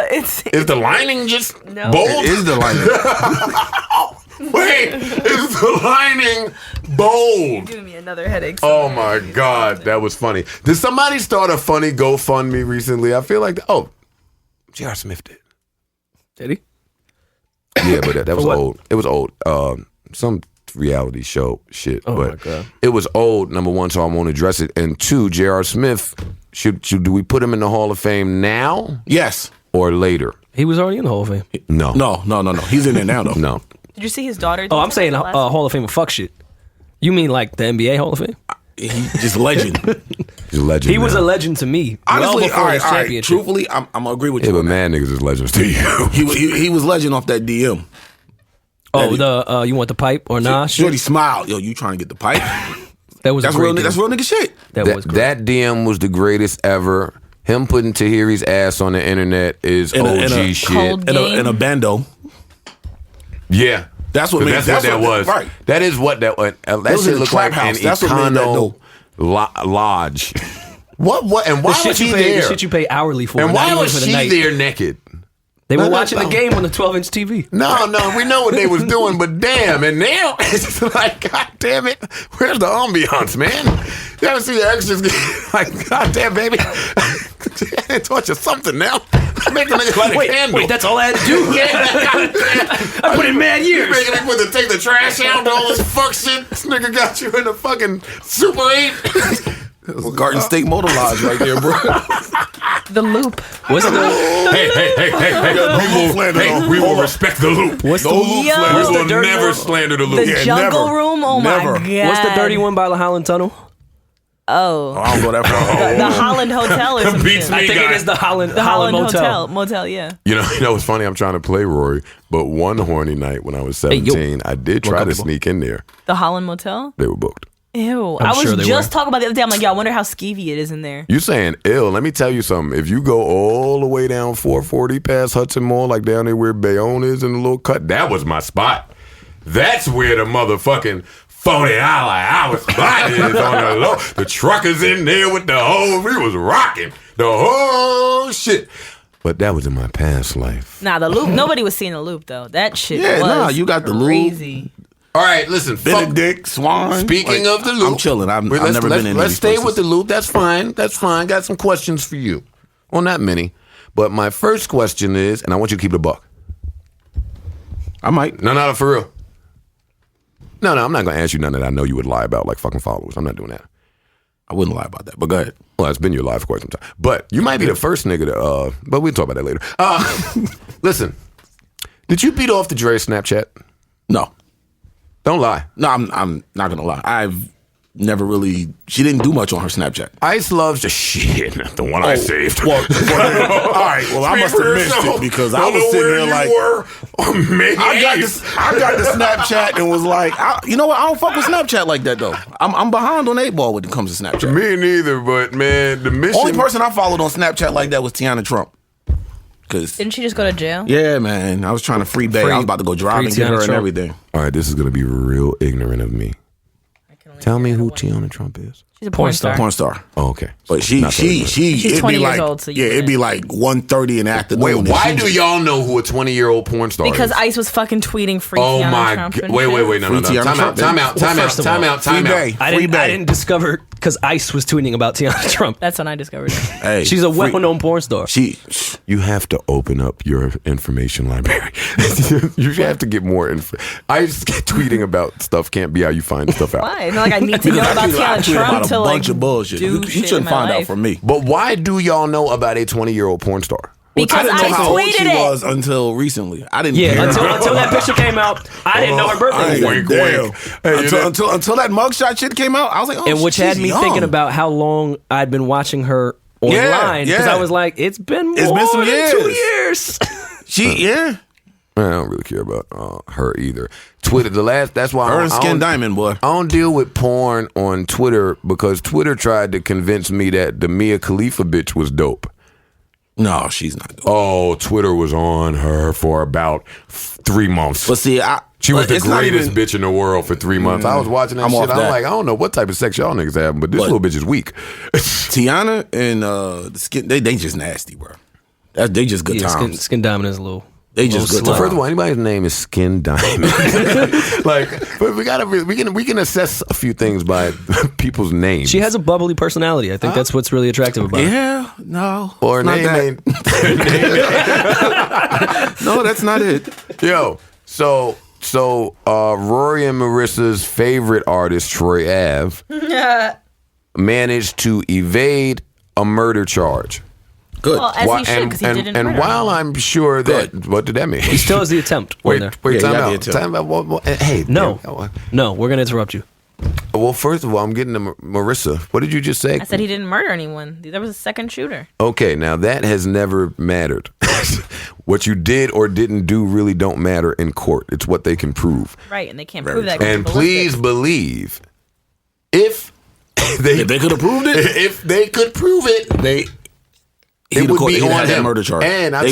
it's Is the lining just No. bold? It is the lining. Wait, is the lining bold? giving me another headache. Oh my God, that was funny. Did somebody start a funny GoFundMe recently? I feel like, J.R. Smith did. Did he? Yeah, but that was what? old. It was old. Some reality show shit. Oh, but my God. it was old, number one, so I won't address it. And two, J.R. Smith, do we put him in the Hall of Fame now Yes. or later? He was already in the Hall of Fame. No. No. He's in there now, though. No. Did you see his daughter? Oh, I'm saying Hall of Fame of fuck shit. You mean like the NBA Hall of Fame? He's just legend. He's a legend. He was now. a legend to me. Honestly, well before his championship. Truthfully, I'm gonna agree with Yeah, you. but on that. mad niggas is legends to you. He was legend off that DM. Oh, you want the pipe or nah? Shorty smiled. Yo, you trying to get the pipe? That's That's real nigga shit. That was great. That DM was the greatest ever. Him putting Tahiri's ass on the internet is OG shit. cold In a bando. Yeah. That's what That's what that was. Right. That is what that was. That was shit in the looked trap like an house. That's what made that Econo lodge. What? And why the was shit he you pay, there? the shit you pay hourly for. And not why even was for the she night. there naked? They were watching the game on the 12-inch TV. No, we know what they was doing, but damn, and now it's like, God damn it, where's the ambiance, man? You ever see the extras get like, God damn, baby, they taught you something now. Make the nigga light a candle. Wait, that's all I had to do? I put in mad years. Making me put take the trash out and all this fuck shit. This nigga got you in the fucking Super 8. Garden State Motor Lodge right there, bro. The loop. What's the we will respect the loop. What's the loop? Yo, We will never slander the loop. The jungle room? Oh Never. my God. What's the dirty one by the Holland Tunnel? Oh. I don't go that far. The Holland Hotel or something. Beats me. I think it is the Holland Hotel. Motel, yeah. You know what's funny? I'm trying to play Rory, but one horny night when I was 17, I did try to sneak in there. The Holland Motel? They were booked. Ew. I'm I was sure they just were. talking about the other day. I'm like, yo, I wonder how skeevy it is in there. You saying ill? Let me tell you something. If you go all the way down 440 past Hudson Mall, like down there where Bayonne is in the little cut, that was my spot. That's where the motherfucking $40 an hour spot is on the low. The truckers in there with the whole, we was rocking the whole shit. But that was in my past life. Nah, the loop. Nobody was seeing the loop though. That shit was you got the crazy. loop. All right, listen. Benedict, Swan. Speaking of the loop, I'm chilling. I've never been in. Let's stay with the loop. That's fine. Got some questions for you. Well, not many, but my first question is, and I want you to keep it a buck. I might. No, for real. No, I'm not gonna ask you nothing that I know you would lie about, like fucking followers. I'm not doing that. I wouldn't lie about that, but go ahead. Well, it's been your lie for quite some time. But you might be the first nigga to. But we'll talk about that later. Listen, did you beat off the Dre Snapchat? No. Don't lie. No, I'm not gonna lie. I've never really. She didn't do much on her Snapchat. Ice loves the shit. The one I saved. Well, all right. Well, I must have missed it because I was sitting there like, I got the Snapchat and was like, you know what? I don't fuck with Snapchat like that though. I'm behind on 8 Ball when it comes to Snapchat. Me neither. But man, the mission. Only person I followed on Snapchat like that was Tiana Trump. Didn't she just go to jail? Yeah, man. I was trying to free Bay. I was about to go drive and get her and everything. All right, this is gonna be real ignorant of me. Tell me who Tiana Trump is. She's a porn star. Porn star. Oh, okay. But she's 20 years old, so it'd be like 1:30 in the afternoon. Wait, why do y'all know who a 20-year-old porn star because is? Ice was fucking tweeting free Oh Tiana my Trump. God. Wait, no. Time out. I didn't discover because Ice was tweeting about Tiana Trump. That's when I discovered it. Hey, she's a well-known porn star. You have to open up your information library. You have to get more info. Ice tweeting about stuff can't be how you find stuff out. Why? It's not like I need to know about Tiana Trump to like bunch of bullshit. You shouldn't find out from me. But why do y'all know about a 20-year-old porn star? Because I didn't know how old tweeted she it. was until recently. I didn't. Yeah, care. until that picture came out, I didn't know her birthday. Wink. Hey, Until that mugshot shit came out, I was like, oh, And which had me young. thinking about how long I'd been watching her online because I was like, it's been some than years. 2 years. I don't really care about her either. Twitter, that's why her and Skin Diamond, boy. I don't deal with porn on Twitter because Twitter tried to convince me that the Mia Khalifa bitch was dope. No, she's not dope. Oh, Twitter was on her for about 3 months. But see, she was the greatest bitch in the world for 3 months. I was watching that shit. I'm like, I don't know what type of sex y'all niggas have, but this little bitch is weak. Tiana and the Skin, they just nasty, bro. They just good times. Skin Diamond is a little. They just good. First of all, anybody's name is Skin Diamond. But we can assess a few things by people's names. She has a bubbly personality. I think that's what's really attractive about her. Yeah, no, or her name ain't. No, that's not it. Yo, so Rory and Marisa's favorite artist, Troy Ave, managed to evade a murder charge. Good. Well, as he should, because he didn't murder And while him. I'm sure that, what did that mean? He still has the attempt. Wait, Yeah, time he out. had the Time out. Hey, No, we're going to interrupt you. Well, first of all, I'm getting to Marisa. What did you just say? I said he didn't murder anyone. There was a second shooter. Okay, now that has never mattered. What you did or didn't do really don't matter in court. It's what they can prove. Right, and they can't prove that. And please believe, if they could have proved it, if they could prove it, it would be on him. Murder charge. And I'll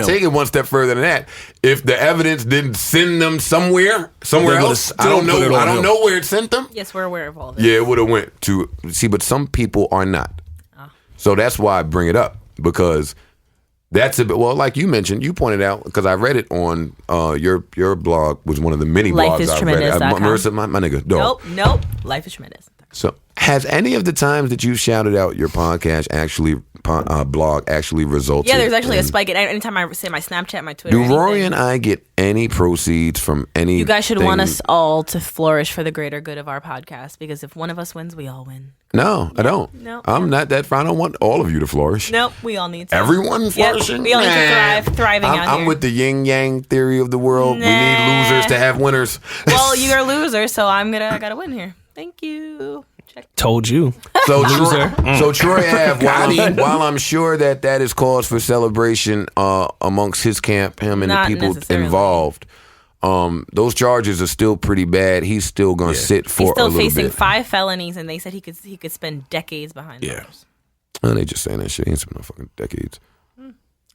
take it one step further than that. If the evidence didn't send them somewhere else, I don't know where it sent them. Yes, we're aware of all this. Yeah, it would have went to see, but some people are not. So that's why I bring it up, because That's a bit, well, like you mentioned, you pointed out, because I read it on your blog was one of the many blogs I read. Marisa, my nigga, dog. Nope. Life is tremendous. So, has any of the times that you shouted out your podcast blog actually resulted? Yeah, there's actually a spike. Anytime I say my Snapchat, my Twitter. Do Rory and I get any proceeds from any? You guys should want us all to flourish for the greater good of our podcast, because if one of us wins, we all win. No, I don't. No, I'm not that fine. I don't want all of you to flourish. Nope, we all need to. Everyone flourishing? We all need to thriving out here. I'm with the yin-yang theory of the world. We need losers to have winners. Well, you're a loser, so I gotta win here. Thank you. Told you. So Troy Ave, while I'm sure that is cause for celebration amongst his camp, him and the people involved, those charges are still pretty bad. He's still going to sit for a little bit. He's still facing 5 felonies, and they said he could spend decades behind bars. Well, they just saying that shit. He ain't spent no fucking decades.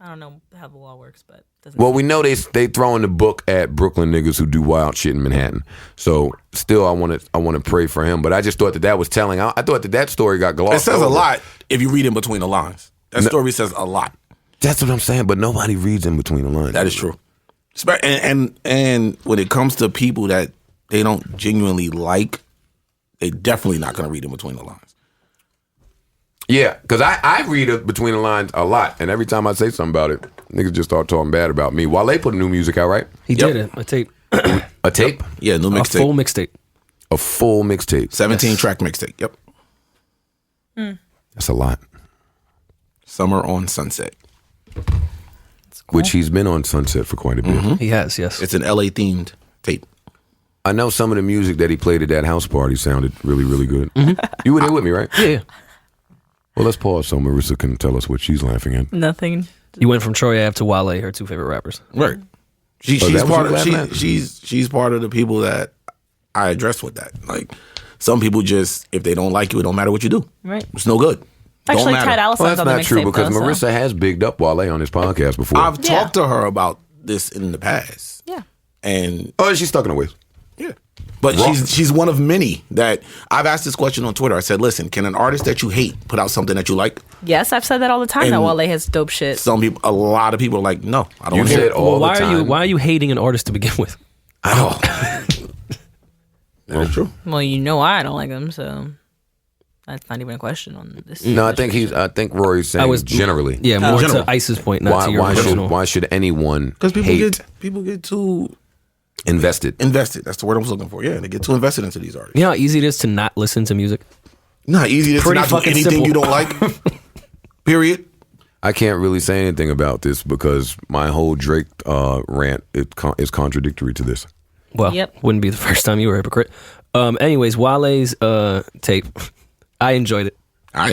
I don't know how the law works, but well, we know they throwing the book at Brooklyn niggas who do wild shit in Manhattan. So still, I want to pray for him. But I just thought that was telling. I thought that story got glossed. It says a lot if you read in between the lines. That story says a lot. That's what I'm saying. But nobody reads in between the lines. That is true. And when it comes to people that they don't genuinely like, they definitely not going to read in between the lines. Yeah, because I read it between the lines a lot, and every time I say something about it, niggas just start talking bad about me. Wale put new music out, right? He did it. A tape. A tape? Yeah, new mixtape. A full mixtape. A full mixtape. 17-track mixtape. Yep. That's a lot. Summer on Sunset. Cool. Which he's been on Sunset for quite a bit. Mm-hmm. He has, yes. It's an LA-themed tape. I know some of the music that he played at that house party sounded really, really good. Mm-hmm. You were there with me, right? Yeah. Well, let's pause so Marisa can tell us what she's laughing at. Nothing. You went from Troy Ave to Wale, her 2 favorite rappers. Right. She's part of the people that I address with that. Like, some people just, if they don't like you, it don't matter what you do. Right. It's no good. Actually, Ted Allison's that's on the not true because though, Marisa has bigged up Wale on his podcast before. I've talked to her about this in the past. Yeah. And she's stuck in the ways. Yeah. But she's one of many that I've asked this question on Twitter. I said, listen, can an artist that you hate put out something that you like? Yes, I've said that all the time. That Wale has dope shit. A lot of people are like, no, I don't want to hear it. Why are you hating an artist to begin with? That's true. Well, you know I don't like him, so that's not even a question on this. No, I think Rory's saying generally. Yeah, more to Ice's point, not to your original. Why should anyone Because people get too invested. That's the word I was looking for. Yeah, they get too invested into these artists. You know how easy it is to not listen to music? Not easy. It's not do anything simple. You don't like. Period. I can't really say anything about this because my whole Drake rant is contradictory to this. Well, wouldn't be the first time you were a hypocrite. Anyways, Wale's tape, I enjoyed it.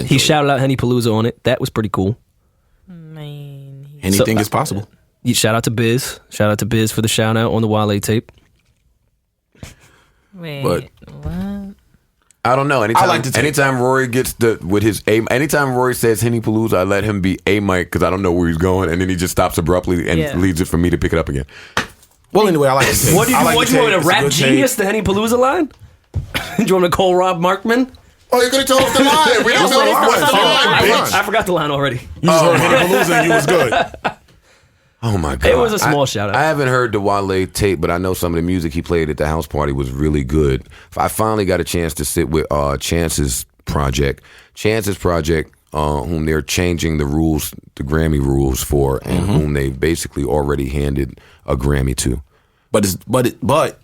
He shouted out Henny Palooza on it. That was pretty cool. Anything is possible. Shout out to Biz. Shout out to Biz for the shout out on the Wale tape. Wait, but what? I don't know. Anytime Rory gets anytime Rory says Henny Palooza, I let him be a mic because I don't know where he's going, and then he just stops abruptly and leaves it for me to pick it up again. Well, anyway, I like the tape. What do you want to rap genius, the Henny Palooza line? Do you want to call Rob Markman? Oh, you could have told us the line. We don't know the line. I forgot the line already. You just heard Henny Palooza and you was good. Oh my God. It was a small shout out. I haven't heard the Wale tape, but I know some of the music he played at the house party was really good. I finally got a chance to sit with Chance's project. Whom they're changing the rules, the Grammy rules for, and whom they basically already handed a Grammy to. But the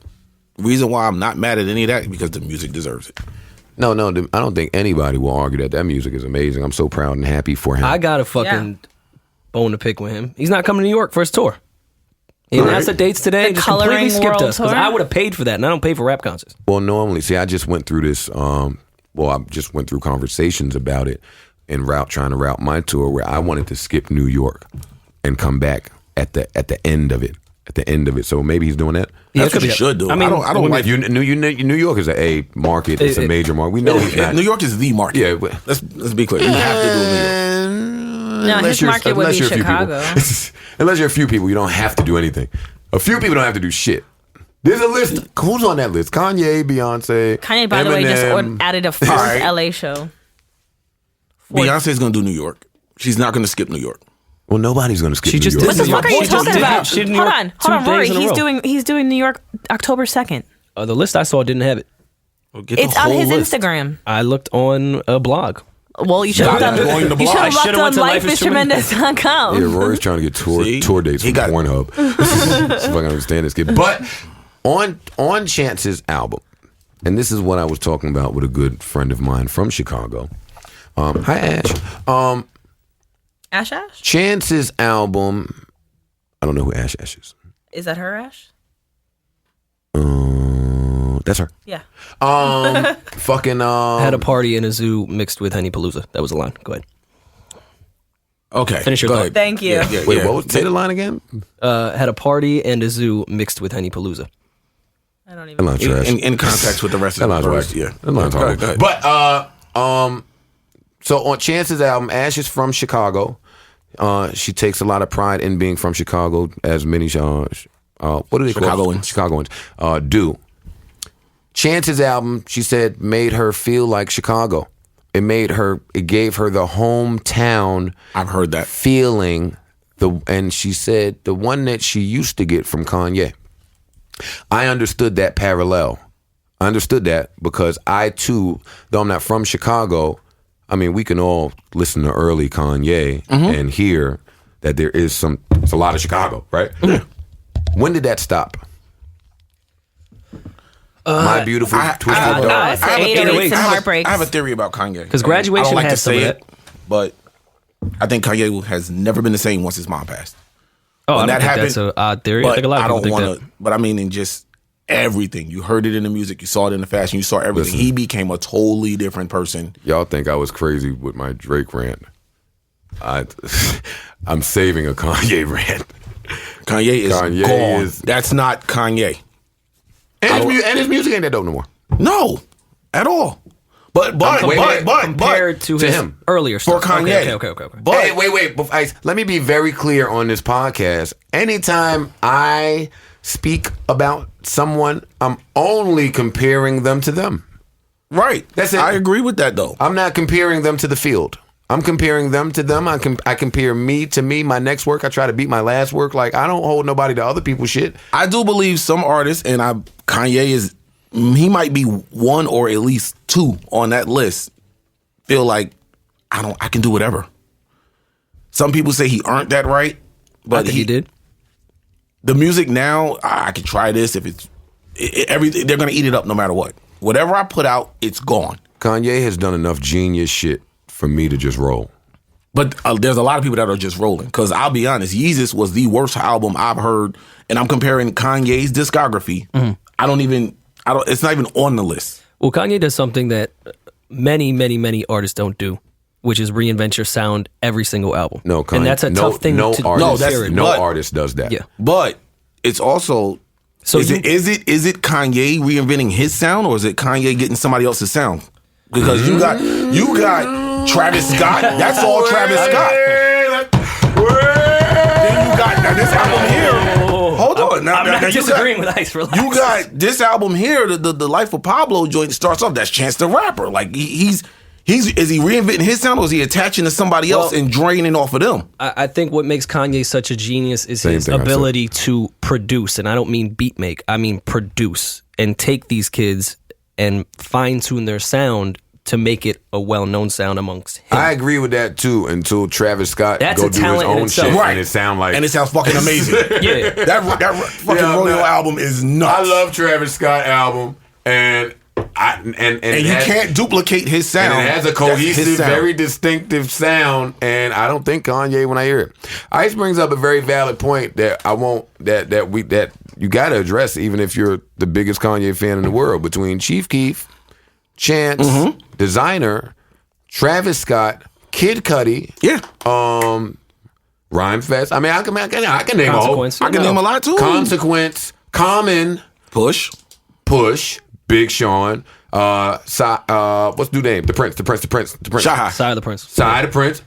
reason why I'm not mad at any of that is because the music deserves it. No, I don't think anybody will argue that music is amazing. I'm so proud and happy for him. I got a fucking bone to pick with him. He's not coming to New York for his tour. He announced the dates today and just completely skipped us because I would have paid for that, and I don't pay for rap concerts. Well, normally, I just went through this. I just went through conversations about it trying to route my tour where I wanted to skip New York and come back at the end of it. At the end of it, so maybe he's doing that. Yeah, that's what you should do. I mean, I don't like New York is a market. It's a major market. We know he's not. New York is the market. Yeah, let's be clear. You have to do New York. No, his market would be Chicago. Unless you're a few people, you don't have to do anything. A few people don't have to do shit. There's a list. Who's on that list? Kanye, Beyonce. Kanye, by the way, just added a fourth LA show. Beyonce's going to do New York. She's not going to skip New York. Well, nobody's going to skip New York. What the fuck are you talking about? Hold on, Rory. He's doing New York October 2nd. The list I saw didn't have it. It's on his Instagram. I looked on a blog. Well, you should have looked on lifeistremendous.com. Yeah, Rory's trying to get tour dates from Pornhub. See if I can understand this kid. But on Chance's album, and this is what I was talking about with a good friend of mine from Chicago. Hi, Ash. Ash? Chance's album, I don't know who Ash is. Is that her, Ash? That's her. Yeah. Fucking. Had a party in a zoo mixed with Henny Palooza. That was the line. Go ahead. Okay. Finish your thought. Thank you. Yeah, Wait, what was say the line again? Had a party and a zoo mixed with Henny Palooza. I don't even know. In context with the rest of the verse. Yeah. That line's horrible. Go ahead. But, so on Chance's album, Ash is from Chicago. She takes a lot of pride in being from Chicago, as many, what do they call it? Chicagoans do. Chance's album, she said, made her feel like Chicago. It gave her the hometown. I've heard that feeling. And she said the one that she used to get from Kanye. I understood that parallel. I understood that because I too, though I'm not from Chicago, I mean, we can all listen to early Kanye and hear that it's a lot of Chicago, right? When did that stop? My Beautiful Twisted Dark. I have a theory about Kanye. Because Graduation I don't like has to say it, but I think Kanye has never been the same once his mom passed. Oh, I don't think that's an odd theory. I think a lot of people think that. But I mean, in just everything. You heard it in the music. You saw it in the fashion. You saw everything. Listen, he became a totally different person. Y'all think I was crazy with my Drake rant. I'm saving a Kanye rant. Kanye is gone. That's not Kanye. And his music ain't that dope no more. No, at all. But compared to him earlier stuff. For Kanye. Okay. But hey, wait. Let me be very clear on this podcast. Anytime I speak about someone, I'm only comparing them to them. Right. That's it. I agree with that, though. I'm not comparing them to the field. I'm comparing them to them. I compare me to me. My next work, I try to beat my last work. Like, I don't hold nobody to other people's shit. I do believe some artists, and Kanye he might be one or at least two on that list, feel like I can do whatever. Some people say he earned that right, but I think he did. The music now, I can try this if everything. They're gonna eat it up no matter what. Whatever I put out, it's gone. Kanye has done enough genius shit for me to just roll. But there's a lot of people that are just rolling. Because I'll be honest, Yeezus was the worst album I've heard, and I'm comparing Kanye's discography. Mm-hmm. It's not even on the list. Well, Kanye does something that many artists don't do, which is reinvent your sound every single album. No, Kanye, and that's a tough thing to do. No artist does that. Yeah, but it's also. So is it Kanye reinventing his sound, or is it Kanye getting somebody else's sound? Because you got Travis Scott. That's all Travis Scott. Then you got this album here. Hold on. I'm not disagreeing with Ice. Relax. You got this album here, the Life of Pablo joint starts off. That's Chance the Rapper. Like is he reinventing his sound, or is he attaching to somebody else and draining off of them? I think what makes Kanye such a genius is his ability to produce, and I don't mean beat make. I mean produce and take these kids and fine tune their sound to make it a well-known sound amongst him. I agree with that too. Until Travis Scott go do his own shit, right? And it sounds fucking amazing. Yeah, that fucking Rodeo album is nuts. I love Travis Scott album, and you can't duplicate his sound. And it has a cohesive, very distinctive sound, and I don't think Kanye when I hear it. Ice brings up a very valid point that that you got to address, even if you're the biggest Kanye fan in the world. Between Chief Keef, Chance, Designer, Travis Scott, Kid Cudi, Rhyme Fest. I mean, I can name a whole. I can name a lot too. Consequence, Common, Push, Big Sean, what's the new name? The Prince. Side of the Prince. Side of Prince.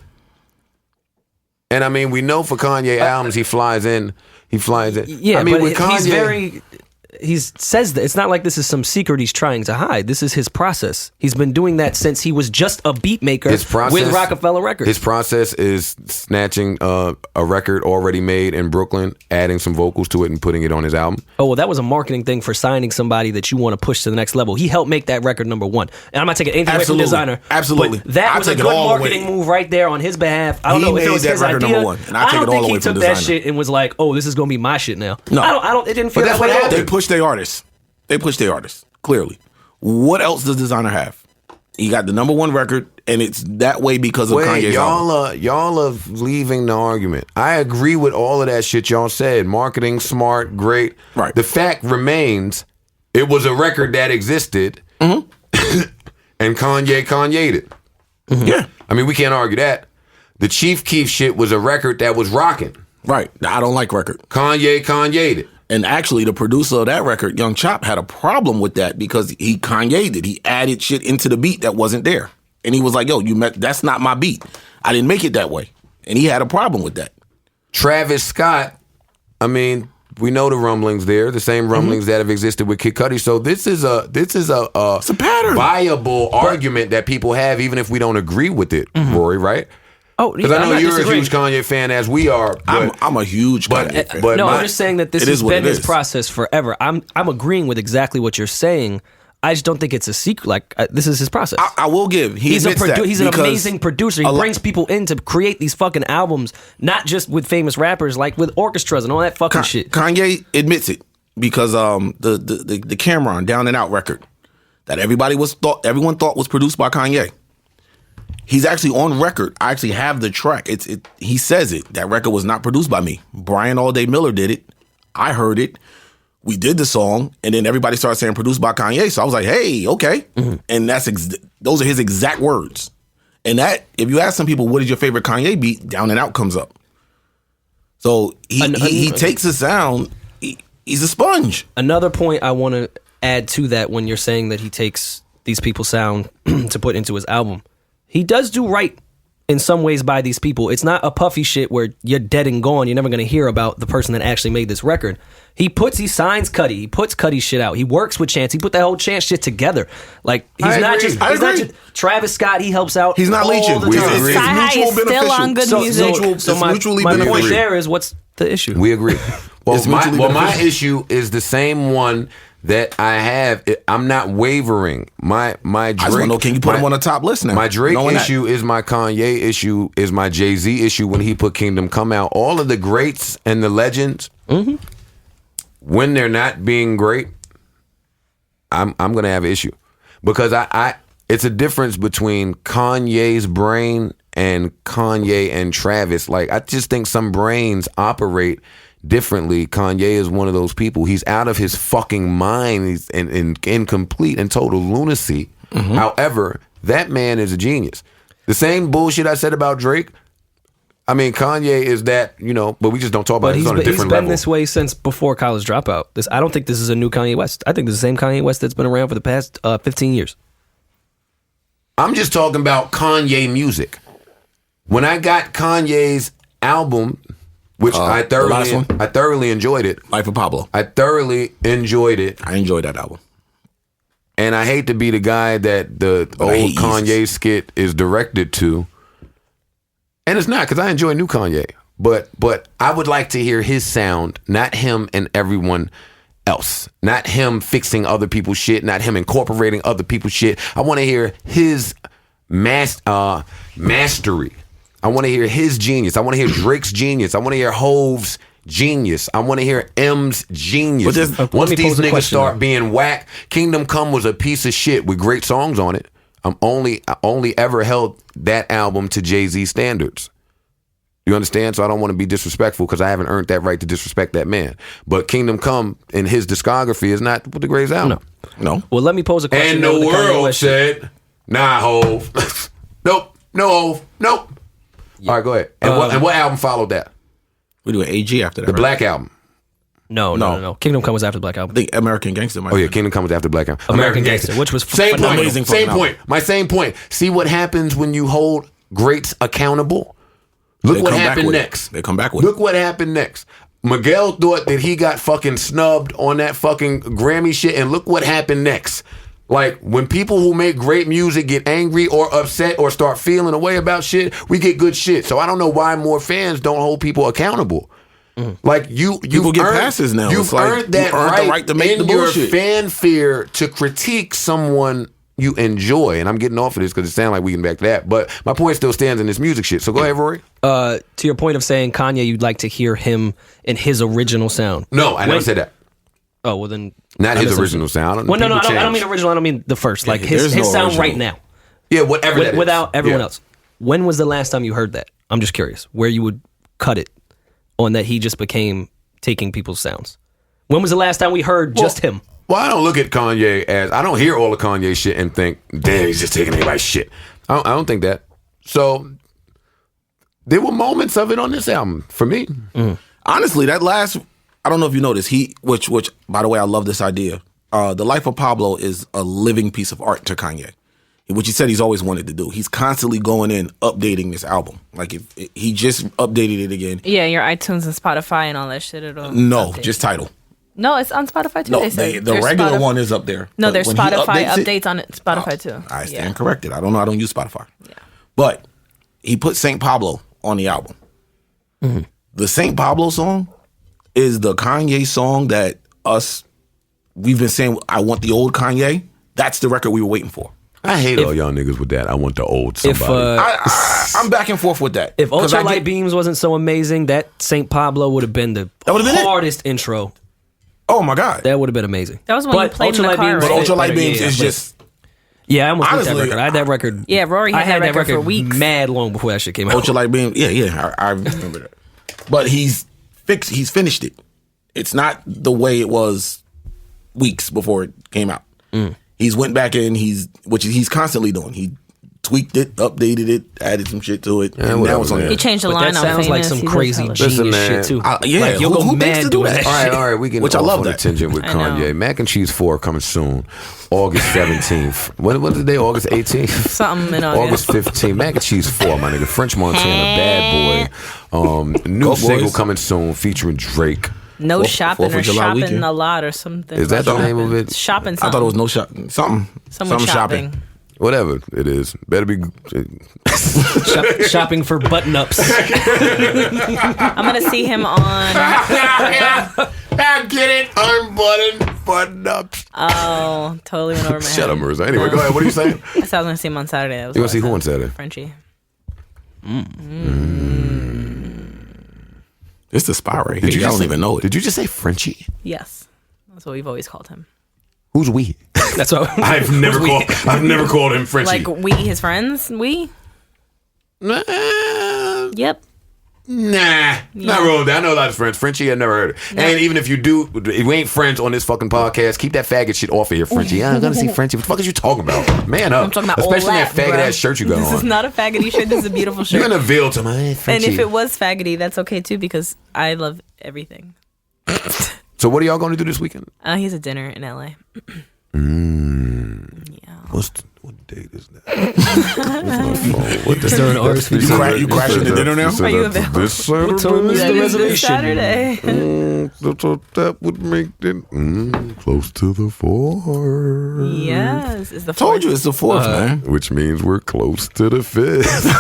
And I mean, we know for Kanye albums, he flies in. Yeah, I mean, but with Kanye, he's very. says that it's not like this is some secret he's trying to hide. This is his process. He's been doing that since he was just a beat maker with Rockefeller Records. His process is snatching a record already made in Brooklyn, adding some vocals to it, and putting it on his album. Oh, well, that was a marketing thing for signing somebody that you want to push to the next level. He helped make that record number one. And I'm not taking anything away from the designer. Absolutely. But that was a good marketing move right there on his behalf. I don't know if it was his idea. Number one, and I don't think he took that shit and was like, "Oh, this is gonna be my shit now." No, I don't. It didn't feel that way at all. They push their artists. Clearly. What else does designer have? He got the number one record, and it's that way because of Kanye's album. Y'all are leaving the argument. I agree with all of that shit y'all said. Marketing, smart, great. Right. The fact remains, it was a record that existed, and Kanye'd it. Mm-hmm. Yeah. I mean, we can't argue that. The Chief Keef shit was a record that was rocking. Right. I don't like record. Kanye'd it. And actually, the producer of that record, Young Chop, had a problem with that because he Kanye'd it. He added shit into the beat that wasn't there. And he was like, yo, that's not my beat. I didn't make it that way. And he had a problem with that. Travis Scott, I mean, we know the rumblings there, the same rumblings that have existed with Kid Cudi. So this is a it's a pattern. Viable argument that people have, even if we don't agree with it, Rory, right? Oh, because I know you're a huge Kanye fan, as we are. But, I'm a huge Kanye fan. But I'm just saying that this has been his process forever. I'm agreeing with exactly what you're saying. I just don't think it's a secret. Like this is his process. I will give. He's an amazing producer. He brings people in to create these fucking albums, not just with famous rappers, like with orchestras and all that fucking shit. Kanye admits it because the Cameron Down and Out record that everyone thought was produced by Kanye. He's actually on record. I actually have the track. He says it. That record was not produced by me. Brian All Day Miller did it. I heard it. We did the song, and then everybody started saying produced by Kanye. So I was like, hey, okay. Mm-hmm. And those are his exact words. And that, if you ask some people, what is your favorite Kanye beat? Down and Out comes up. So he takes a sound. He's a sponge. Another point I want to add to that when you're saying that he takes these people's sound to put into his album. He does do right in some ways by these people. It's not a puffy shit where you're dead and gone. You're never going to hear about the person that actually made this record. He signs Cudi. He puts Cudi shit out. He works with Chance. He put that whole Chance shit together. Like he's not just Travis Scott. He helps out. He's not leeching. Sky High is still on good music. So my point there is, what's the issue? We agree. Well, my issue is the same one that I have. I'm not wavering. My Drake. I just want to know, can you put him on the top list now? My Drake issue is my Kanye issue, is my Jay-Z issue when he put Kingdom Come out. All of the greats and the legends, when they're not being great, I'm gonna have an issue. Because it's a difference between Kanye's brain and Kanye and Travis. Like, I just think some brains operate differently. Kanye is one of those people. He's out of his fucking mind. He's in complete and total lunacy. However, that man is a genius. The same bullshit I said about Drake. I mean, Kanye is that, but we just don't talk about it. It's on a different level. He's been this way since before College Dropout. I don't think this is a new Kanye West. I think this is the same Kanye West that's been around for the past 15 years. I'm just talking about Kanye music. When I got Kanye's album, which I thoroughly enjoyed it. Life of Pablo. I thoroughly enjoyed it. I enjoyed that album. And I hate to be the guy that the old Kanye skit is directed to. And it's not, because I enjoy new Kanye. But I would like to hear his sound, not him and everyone else. Not him fixing other people's shit, not him incorporating other people's shit. I want to hear his mastery. I want to hear his genius. I want to hear Drake's genius. I want to hear Hov's genius. I want to hear M's genius. Once these niggas start being whack, Kingdom Come was a piece of shit with great songs on it. I only ever held that album to Jay-Z standards. You understand? So I don't want to be disrespectful because I haven't earned that right to disrespect that man. But Kingdom Come in his discography is not the greatest album. No. Well, let me pose a question. And the world said, nah, Hov. Nope. No, Hov. Nope. Yeah. All right, go ahead. And what album followed that? We do an AG after that. The Black Album. No. Kingdom Come was after the Black Album. I think American Gangster might. Oh yeah, Kingdom Come was after the Black Album. American Gangster, which was same point. Amazing. Same point. My same point. See what happens when you hold greats accountable? Look what happened next. They come back with Look what happened next. Miguel thought that he got fucking snubbed on that fucking Grammy shit, and look what happened next. Like, when people who make great music get angry or upset or start feeling a way about shit, we get good shit. So I don't know why more fans don't hold people accountable. Like, you get passes now. You've earned that right to make in your fanfare to critique someone you enjoy. And I'm getting off of this because it sounds like we can back to that. But my point still stands in this music shit. So go ahead, Rory. To your point of saying Kanye, you'd like to hear him in his original sound. No, I never said that. Oh, well then. Not his original sound. Well, no, I don't mean original. I don't mean the first. Like his sound original. Right now. Yeah, whatever that is. Without everyone else. When was the last time you heard that? I'm just curious. Where you would cut it on that he just became taking people's sounds. When was the last time we heard just him? Well, I don't look at Kanye as... I don't hear all the Kanye shit and think, damn, he's just taking everybody's shit. I don't think that. So, there were moments of it on this album, for me. Honestly, that last... I don't know if you noticed, which by the way, I love this idea. The Life of Pablo is a living piece of art to Kanye, which he said he's always wanted to do. He's constantly going in, updating this album. Like, if he just updated it again. Yeah, your iTunes and Spotify and all that shit. No, just Tidal. No, it's on Spotify too. No, the regular one is up there. No, there's Spotify updates on Spotify too. I stand corrected. I don't know. I don't use Spotify. Yeah. But he put St. Pablo on the album. Mm-hmm. The St. Pablo song is the Kanye song that we've been saying, I want the old Kanye. That's the record we were waiting for. I hate all y'all niggas with that. I want the old somebody. I'm back and forth with that. If Ultralight Beams wasn't so amazing, that St. Pablo would have been the hardest intro. Oh my God. That would have been amazing. That was when you played in the car, But Ultralight Beams is just... Yeah, I almost got that record. I had that record. Yeah, Rory had that record for weeks. Mad long before that shit came out. Ultralight Beams, yeah, I remember that. But he's finished it. It's not the way it was weeks before it came out. He's went back in, which he's constantly doing. He tweaked it, updated it, added some shit to it, and now it's on. He changed the line. That sounds like some crazy genius shit too. Yeah, you'll go mad doing that. All right, we can. Which I love that tangent with Kanye. Mac and Cheese 4 coming soon, August 17th. When's the day? August 18th. Something in August. August 15th. Mac and Cheese 4, my nigga. French Montana, Bad Boy. New single coming soon featuring Drake. No shopping or shopping weekend. A lot or something. Is that the name of it? Shopping something. I thought it was no shopping. Some shopping. Whatever it is. Better be... shopping for button-ups. I'm going to see him on... I get it. Unbuttoned button-ups. Oh, totally went over my head. Shut up, Marisa. Anyway, go ahead. What are you saying? I said I was going to see him on Saturday. You going to see who on Saturday? Frenchie. It's the spot right here. I don't even know it. Did you just say Frenchie? Yes. That's what we've always called him. Who's we? That's what I've never called him Frenchie. Like we, his friends, we? Yep. Nah, not really. I know a lot of friends. Frenchie, I never heard it. No. And even if you do, we ain't friends on this fucking podcast. Keep that faggot shit off of here, Frenchie. I'm gonna see Frenchie. What the fuck is you talking about? Man up. I'm talking about especially that faggot ass shirt you got on. This is not a faggoty shirt. This is a beautiful shirt. You're gonna veil to my Frenchie. And if it was faggoty, that's okay too because I love everything. So what are y'all gonna do this weekend? He's a dinner in LA. Yeah. What date is that? What is there an RSVP? You crashing the dinner now? Are you available? This Saturday? What time is the reservation? Saturday. That would make it close to the 4th. Yes, it's the 4th. Told you it's the 4th, man. Which means we're close to the 5th.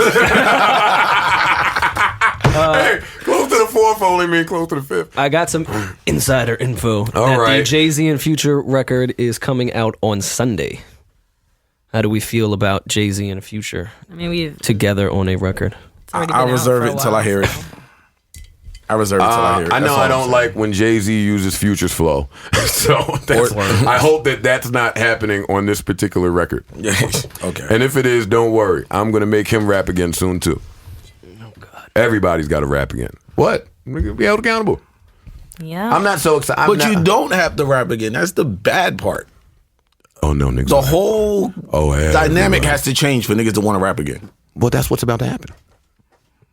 Hey, close to the 4th only mean close to the 5th. I got some insider info. All right. The Jay-Z and Future record is coming out on Sunday. How do we feel about Jay-Z and Future together on a record? I'll reserve it until I hear it. I know I don't like when Jay-Z uses Future's flow. So I hope that's not happening on this particular record. Okay. And if it is, don't worry. I'm going to make him rap again soon, too. Oh, God. Everybody's got to rap again. What? We're going to be held accountable. Yeah. I'm not so excited. You don't have to rap again. That's the bad part. Oh, no, niggas. The whole dynamic has to change for niggas to want to rap again. Well, that's what's about to happen.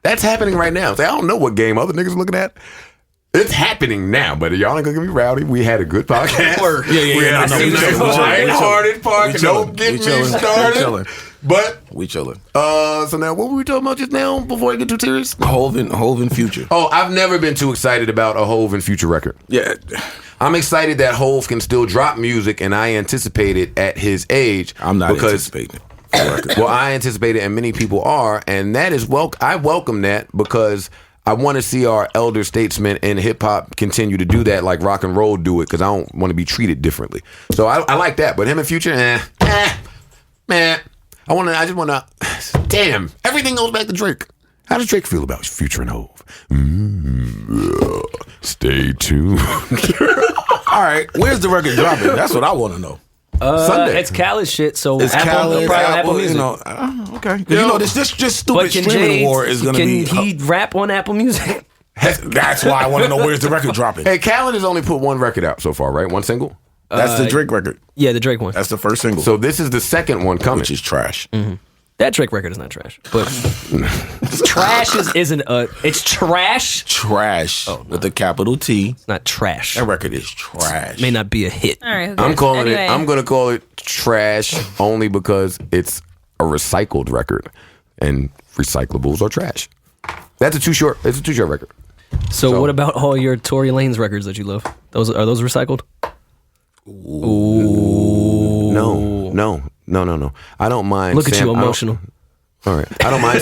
That's happening right now. So I don't know what game other niggas are looking at. It's happening now, but y'all ain't gonna get me rowdy. We had a good podcast. Yeah. We had a nice lighthearted podcast. Don't get me started. But we chilling. So now, what were we talking about just now before I get too serious? Hove and Future. Oh, I've never been too excited about a Hove and Future record. Yeah. I'm excited that Hove can still drop music, and I anticipate it at his age. I'm not anticipating it. Well, I anticipate it, and many people are, and that is I welcome that because I want to see our elder statesmen in hip hop continue to do that, like rock and roll do it, because I don't want to be treated differently. So I like that, but him and Future, man. I just want to. Damn, everything goes back to Drake. How does Drake feel about Future and Hove? Stay tuned. All right, where's the record dropping? That's what I want to know. Sunday. It's Khaled shit, so It's Apple, Apple Music. Okay. This stupid streaming war is going to be. Can he rap on Apple Music? That's why I want to know where's the record dropping. Hey, Khaled has only put one record out so far, right? One single? That's the Drake record. Yeah, the Drake one. That's the first single. So this is the second one coming. Which is trash. Mm-hmm. That Drake record is not trash. But trash isn't it's trash. Trash. With a capital T. It's not trash. That record is trash. May not be a hit. All right, I'm calling it. I'm going to call it trash only because it's a recycled record, and recyclables are trash. That's It's a too short record. So what about all your Tory Lanez records that you love? Are those recycled? Ooh. No. I don't mind. Look at you, emotional. All right. I don't mind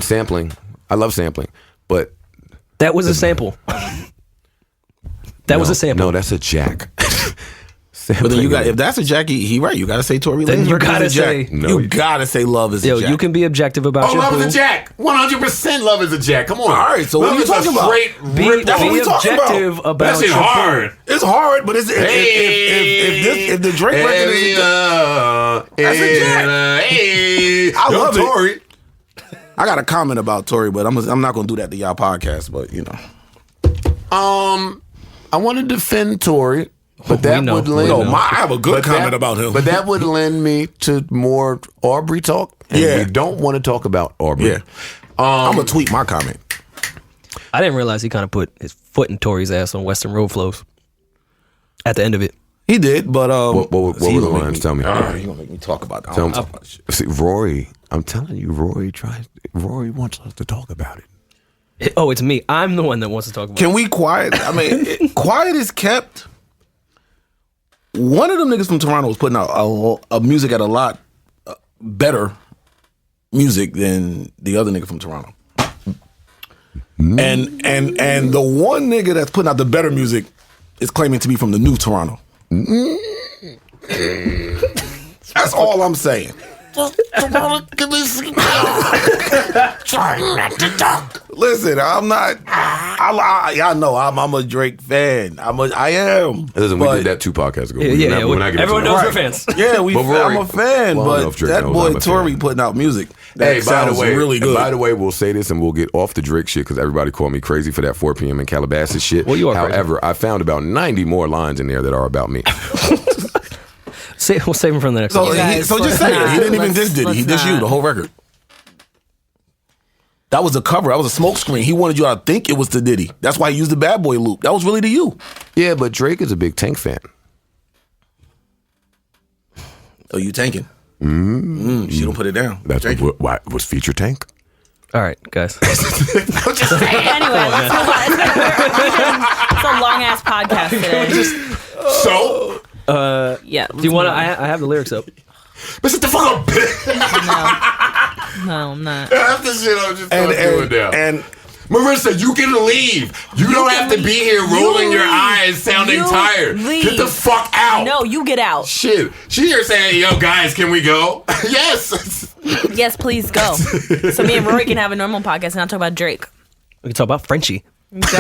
sampling. I love sampling, but that was a sample. That was a sample. No, that's a jack. But then if that's a jack, he right. You got to say Tory Lanez. Then you got to say you got to say love is a jack. You can be objective about your love boo. is a jack. 100% love is a jack. Come on. All right. So what are you talking about? Be objective about that shit hard. It's hard, but if the Drake record is that's a jack. I love Tory. I got a comment about Tory, but I'm not gonna do that to y'all podcast. But you know, I want to defend Tory. But that would lend. I have a good comment about him. But that would lend me to more Aubrey talk. And we don't want to talk about Aubrey. Yeah. I'm gonna tweet my comment. I didn't realize he kind of put his foot in Tory's ass on Western Road Flows at the end of it. He did, but what were the lines? Tell me. You're gonna make me talk about that. See, Rory, I'm telling you, Rory wants us to talk about it. Oh, it's me. I'm the one that wants to talk about it. Can we quiet? I mean, quiet is kept. One of them niggas from Toronto was putting out a music at a lot better music than the other nigga from Toronto. And the one nigga that's putting out the better music is claiming to be from the new Toronto. That's all I'm saying. Listen, I'm not. I know I'm a Drake fan. I am. Listen, we did that 2 podcasts ago. Everyone knows we're fans. Yeah, I'm a fan. But that boy Tory putting out music. That sounds really good. By the way, we'll say this and we'll get off the Drake shit because everybody called me crazy for that 4 p.m. in Calabasas shit. Well, you are. However, crazy. I found about 90 more lines in there that are about me. We'll save him from the next one. So just say it. He didn't even diss Diddy. He dissed you, the whole record. That was a cover. That was a smoke screen. He wanted you to think it was to Diddy. That's why he used the Bad Boy loop. That was really to you. Yeah, but Drake is a big Tank fan. Oh, you tanking? She don't put it down. That's why was Future Tank. All right, guys. Anyway, let's move on. It's a long ass podcast today. So. Yeah. Do you want to? I have the lyrics up. But shut the fuck up, bitch. No, I'm not. That's the shit I'm just doing down. And Marisa, you can leave. You don't have to be here rolling your eyes, sounding tired. Leave. Get the fuck out. No, you get out. Shit. She here saying, yo, guys, can we go? Yes. Yes, please go. So me and Rory can have a normal podcast and I'll talk about Drake. We can talk about Frenchie. We can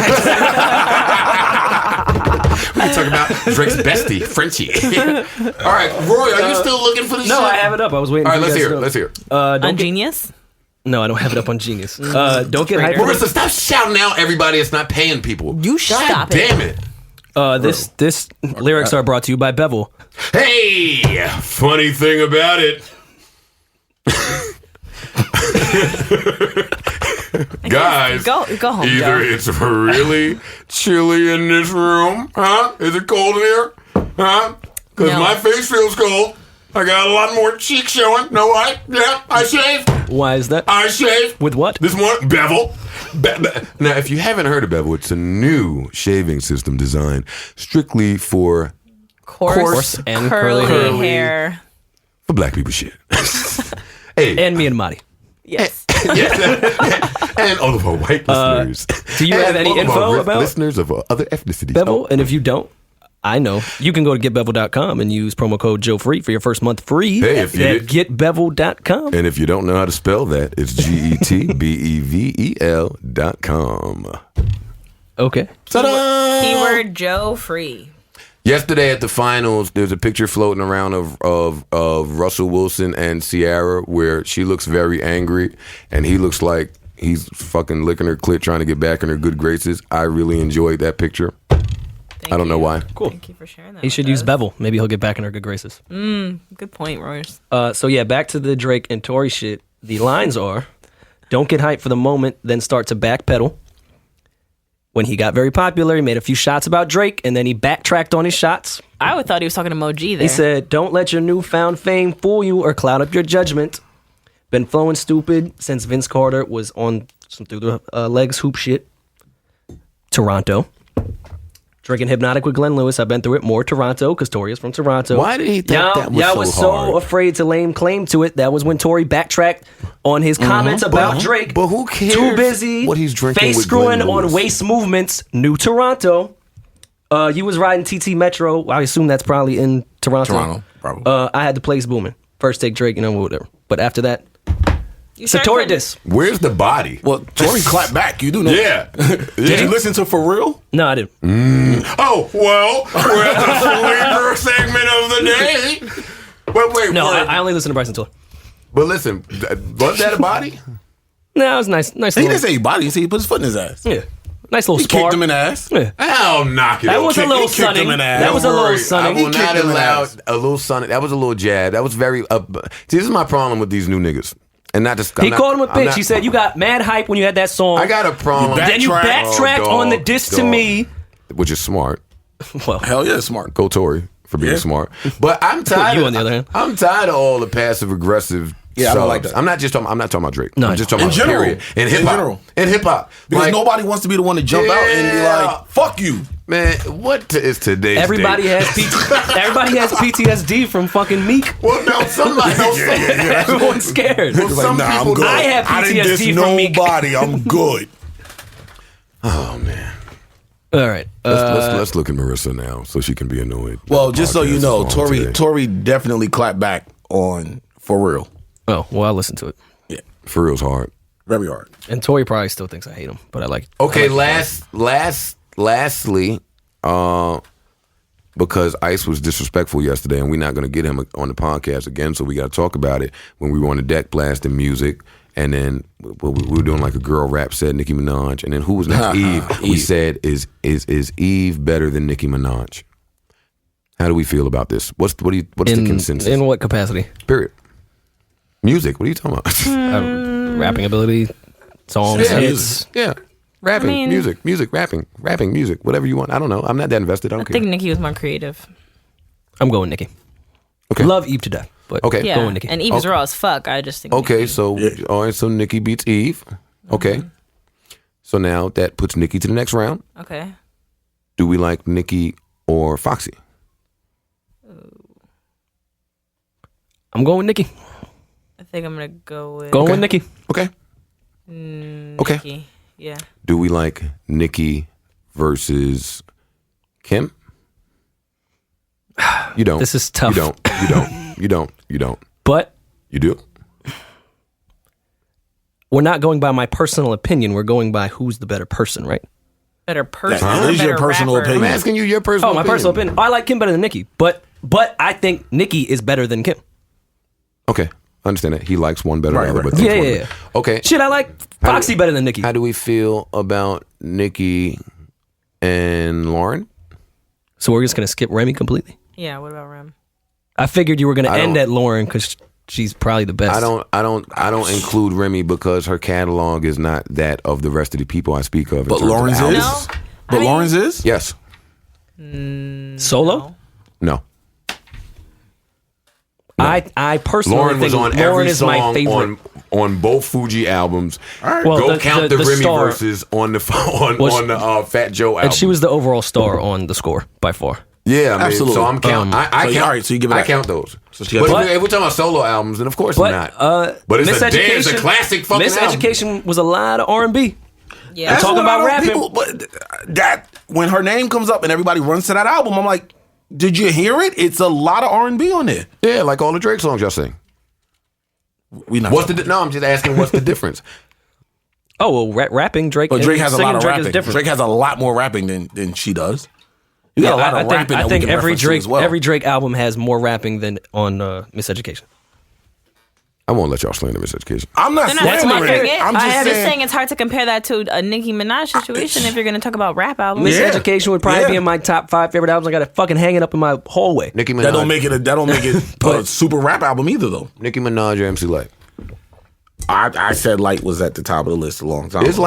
talk about Drake's bestie, Frenchie. All right, Roy, are you still looking for the shit? No, I have it up. I was waiting. All right, let's hear it. On Genius? No, I don't have it up on Genius. Don't get hyped. Marisa, stop shouting out everybody that's not paying people. You stop it. Damn it. This lyrics are brought to you by Bevel. Hey, funny thing about it. Guys, go home. Either it's really chilly in this room, huh? Is it cold in here, huh? Because my face feels cold. I got a lot more cheek showing. Know why? Yeah, I shave. Why is that? I shave. With what? This one, Bevel. Now, if you haven't heard of Bevel, it's a new shaving system designed strictly for coarse and curly hair. For black people shit. Hey. And me and Marty. Yes. And all of our white listeners. Do you have any info about listeners of other ethnicities? Bevel? And if you don't, I know. You can go to getbevel.com and use promo code JoeFree for your first month free. Hey, if you at getbevel.com. And if you don't know how to spell that, it's GETBEVEL.com. Okay. Ta-da! Keyword Joe Free. Yesterday at the finals, there's a picture floating around of Russell Wilson and Ciara where she looks very angry and he looks like he's fucking licking her clit trying to get back in her good graces. I really enjoyed that picture. I don't know why. Cool. Thank you for sharing that. He should use Bevel. Maybe he'll get back in her good graces. Good point, Royce. So yeah, back to the Drake and Tory shit. The lines are, don't get hyped for the moment, then start to backpedal. When he got very popular, he made a few shots about Drake, and then he backtracked on his shots. I would thought he was talking to Moji there. He said, don't let your newfound fame fool you or cloud up your judgment. Been flowing stupid since Vince Carter was on some through the legs hoop shit. Toronto. Drinking Hypnotic with Glenn Lewis. I've been through it. More Toronto, because Tory is from Toronto. Why did he think that was y'all so was hard? so afraid to lay claim to it. That was when Tory backtracked on his comments about Drake. But who cares Too busy what he's drinking face with screwing Glenn Lewis? on waist movements. New Toronto. You was riding TT Metro. I assume that's probably in Toronto. Toronto, probably. I had the place booming. First take Drake, whatever. But after that, You so started Tory cutting- diss. Where's the body? Well, Tory clapped back. You do know. Yeah. Did you listen to For Real? No, I didn't. Oh, well, we're at the sleeper segment of the day. But wait, No, wait. I only listen to Bryson Tiller. But listen, was that a body? No, it was nice. He Little, didn't say he body. He said he put his foot in his ass. yeah, nice little He spar. kicked him in the ass. Yeah. I'll knock it. That was a little He kicked him sunning. in the ass. That was a Don't little worry. sunning. I will He not kicked him in the allow ass. a little sunning. That was a little jab. That was very. See, this is my problem with these new niggas. And not just. He called him a bitch. He said you got mad hype when you had that song. I got a problem. Then you backtracked Oh, on the dog, diss to dog. me. Which is smart. Well, Hell yeah, smart. Go Tory for being Yeah. smart. But I'm tired. You on the other hand. I'm tired of all the passive aggressive. Yeah, I don't like subs. that. I'm not talking about Drake. No, I'm just I talking know. about In general. period. In In hip hop. general. In hip hop. Because Like, nobody wants to be the one to jump out and be Yeah. like, "Fuck you." man, what is today's everybody date? everybody has PTSD from fucking Meek. Well, no, somebody. Everyone's scared. Well, some people good. I have I didn't PTSD diss from Meek. nobody. I'm good. Oh man. All right. Let's look at Marissa now so she can be annoyed. Well, just so you Podcast know, is long today. Tory definitely clapped back on For Real. Oh, well, I'll listen to it. Yeah, For real's hard. very hard. And Tory probably still thinks I hate him, but I like. Okay, I like lastly, because Ice was disrespectful yesterday, and we're not going to get him on the podcast again, so we got to talk about it. When we were on the deck blasting music, and then we were doing like a girl rap set, Nicki Minaj, and then who was next? Eve. We said, is Eve better than Nicki Minaj? How do we feel about this? What's the consensus? In what capacity? Period. Music. What are you talking about? Rapping ability, songs, Yeah. hits. Yeah. Rapping, I mean- music, rapping, music, whatever you want. I don't know. I'm not that invested. I don't I care. think Nicki was more creative. I'm going Nicki. Okay. Love Eve to death, but Okay. Yeah, going Nicki. and Eve is raw as fuck. I just think. Okay, Nicki. so all right, so Nicki beats Eve. Okay. So now that puts Nicki to the next round. Okay. Do we like Nicki or Foxy? I'm going Nicki. I think I'm gonna go with Going with Nicki. Okay. Okay. Nicki. Yeah. Do we like Nicki versus Kim? You don't. This is tough. You don't. But You do? we're not going by my personal opinion. We're going by who's the better person, right? Better person. That or is your better personal rapper? I'm opinion. asking you your personal Oh, my opinion. personal opinion. I like Kim better than Nicki, but I think Nicki is better than Kim. Okay. I understand that. He likes one better Right, than the other. right. But thinks Yeah, one yeah, better. Okay. Shit, I like Foxy better than Nicki. How do we feel about Nicki and Lauren? So we're just gonna skip Remy completely. Yeah. What about Rem? I figured you were gonna I end don't- at Lauren because she's probably the best. I don't include Remy because her catalog is not that of the rest of the people I speak of. in But terms of Lauren's albums. is? No. But I mean- Lauren's is? Yes. Solo. No. I personally Lauren think was on Lauren every is my song favorite. on both Fuji albums. right. Well, Go count the Remy star- verses on the Fat Joe album. And she was the overall star on the score by far. Yeah, I mean, Absolutely. so I'm counting. I count. all right, so you give it I that. count those. So she but got- if we're talking about solo albums, then of course But not. But it's it's a classic fucking album. Miseducation was a lot of R&B. Yeah. That's talking what about I know rapping. people- but that when her name comes up and everybody runs to that album, I'm like, did you hear it? It's a lot of R&B on there. Yeah, like all the Drake songs y'all sing. We not. No, I'm just asking what's the difference. Oh, well, rapping, Drake. But Drake has a lot of Drake rapping. Is different. Drake has a lot more rapping than she does. You got a lot of rapping. I that think we can every reference to Drake as well. every Drake album has more rapping than on Miseducation. I won't let y'all slander Miseducation. I'm not They're not slandering slandering it. it. I'm I'm just just saying. saying it's hard to compare that to a Nicki Minaj situation if you're going to talk about rap albums. Yeah. Miseducation would probably be in my top 5 favorite albums. I got it fucking hanging up in my hallway. Nicki Minaj. That don't make it a super rap album either, though. Nicki Minaj or MC Light. I said Light was at the top of the list a long time Is ago.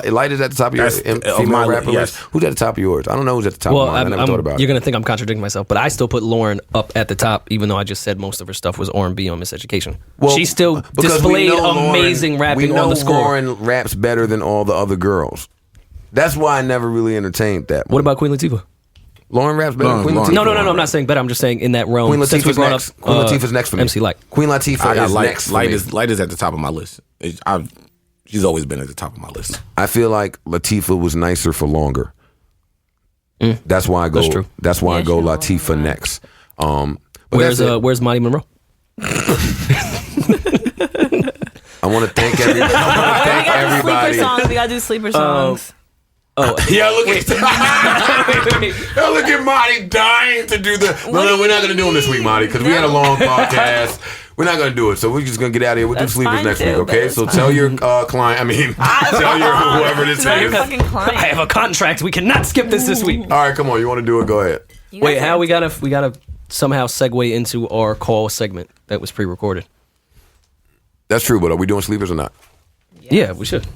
Light is at the top of your That's- of female my rapper list, list? yes. Who's at the top of yours? I don't know who's at the top Well, of mine. I never thought about you're it. gonna think I'm contradicting myself, but I still put Lauren up at the top, even though I just said most of her stuff was R&B on Miseducation. She still because we displayed know Lauren- amazing rapping we know on the score. Lauren raps better than all the other girls. That's why I never really entertained that. What about Queen Latifah? Lauren raps better than Queen Lauren. Latifah? No, I'm not saying better. I'm just saying in that realm. Queen since we Latifah's brought next. up, Queen Latifah's next for me. MC Light. Queen Latifah I got is Light. next for Light me. is at the top of my list. She's always been at the top of my list. I feel like Latifah was nicer for longer. That's why I go. That's true. That's why I Yeah, go she was Latifah next. But Where's that's it. Where's Monty Monroe? I want to thank everybody. I want to thank Sleeper everybody. songs. We got to do sleeper songs. Yeah, look at look at Marty dying to do the. No, we're not gonna do them this week, Marty, because we had a long podcast. We're not gonna do it, so we're just gonna get out of here. We'll That's do sleepers fine, next too, week, but okay? it's So tell your client. I mean, tell your whoever this Not is. fucking client. I have a contract. We cannot skip this week. All right, come on. You want to do it? Go ahead. You Wait, guys how are- we gotta somehow segue into our call segment that was pre-recorded. That's true, but are we doing sleepers or not? Yeah, we should.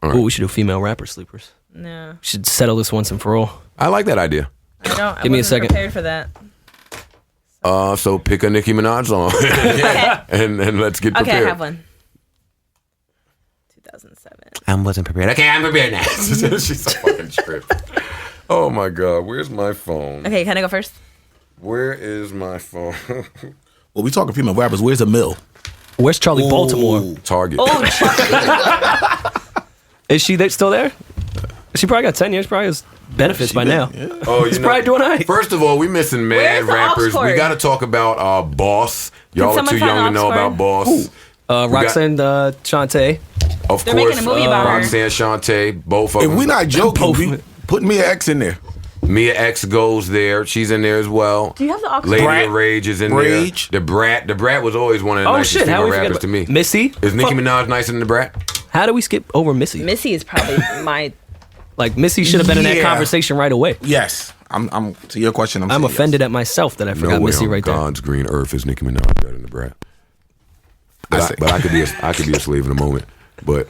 All right. Ooh, we should do female rapper sleepers. No, We should settle this once and for all. I like that idea. I don't. Give me a wasn't second. Prepared for that. So pick a Nicki Minaj song Okay. and let's get Okay, prepared. I have one. 2007. I wasn't prepared. Okay, I'm prepared now. She's a fucking trip. Oh my god, where's my phone? Okay, can I go first? Where is my phone? Well, we talking female rappers. Where's the mill? Where's Charlie Baltimore? Target. Oh, Is she still there? She probably got 10 years. Probably has benefits by now. Oh, She's probably doing all right. First of all, we missing mad Where's the rappers. aux We cord? got to talk about Boss. Y'all are someone too find young to the know aux cord? about Boss. Roxanne Shante. Of They're course, making a movie about her. Roxanne Shante, both of If them. we're not joking, Both. we put Mia X in there. Mia X goes there. She's in there as well. Do you have the aux Lady cord? of Rage is in Rage. there. The Brat was always one of the Oh nicest shit! How female we forget rappers about to me. Missy? Is Nicki Fuck. Minaj nicer than the Brat? How do we skip over Missy? Missy is probably my. Like Missy should have been in that Yeah. conversation right away. Yes, I'm to your question. I'm I'm saying offended at myself that I forgot No way Missy on right there. God's green earth is Nicki Minaj better than the Brat. I But I could be a slave in a moment. But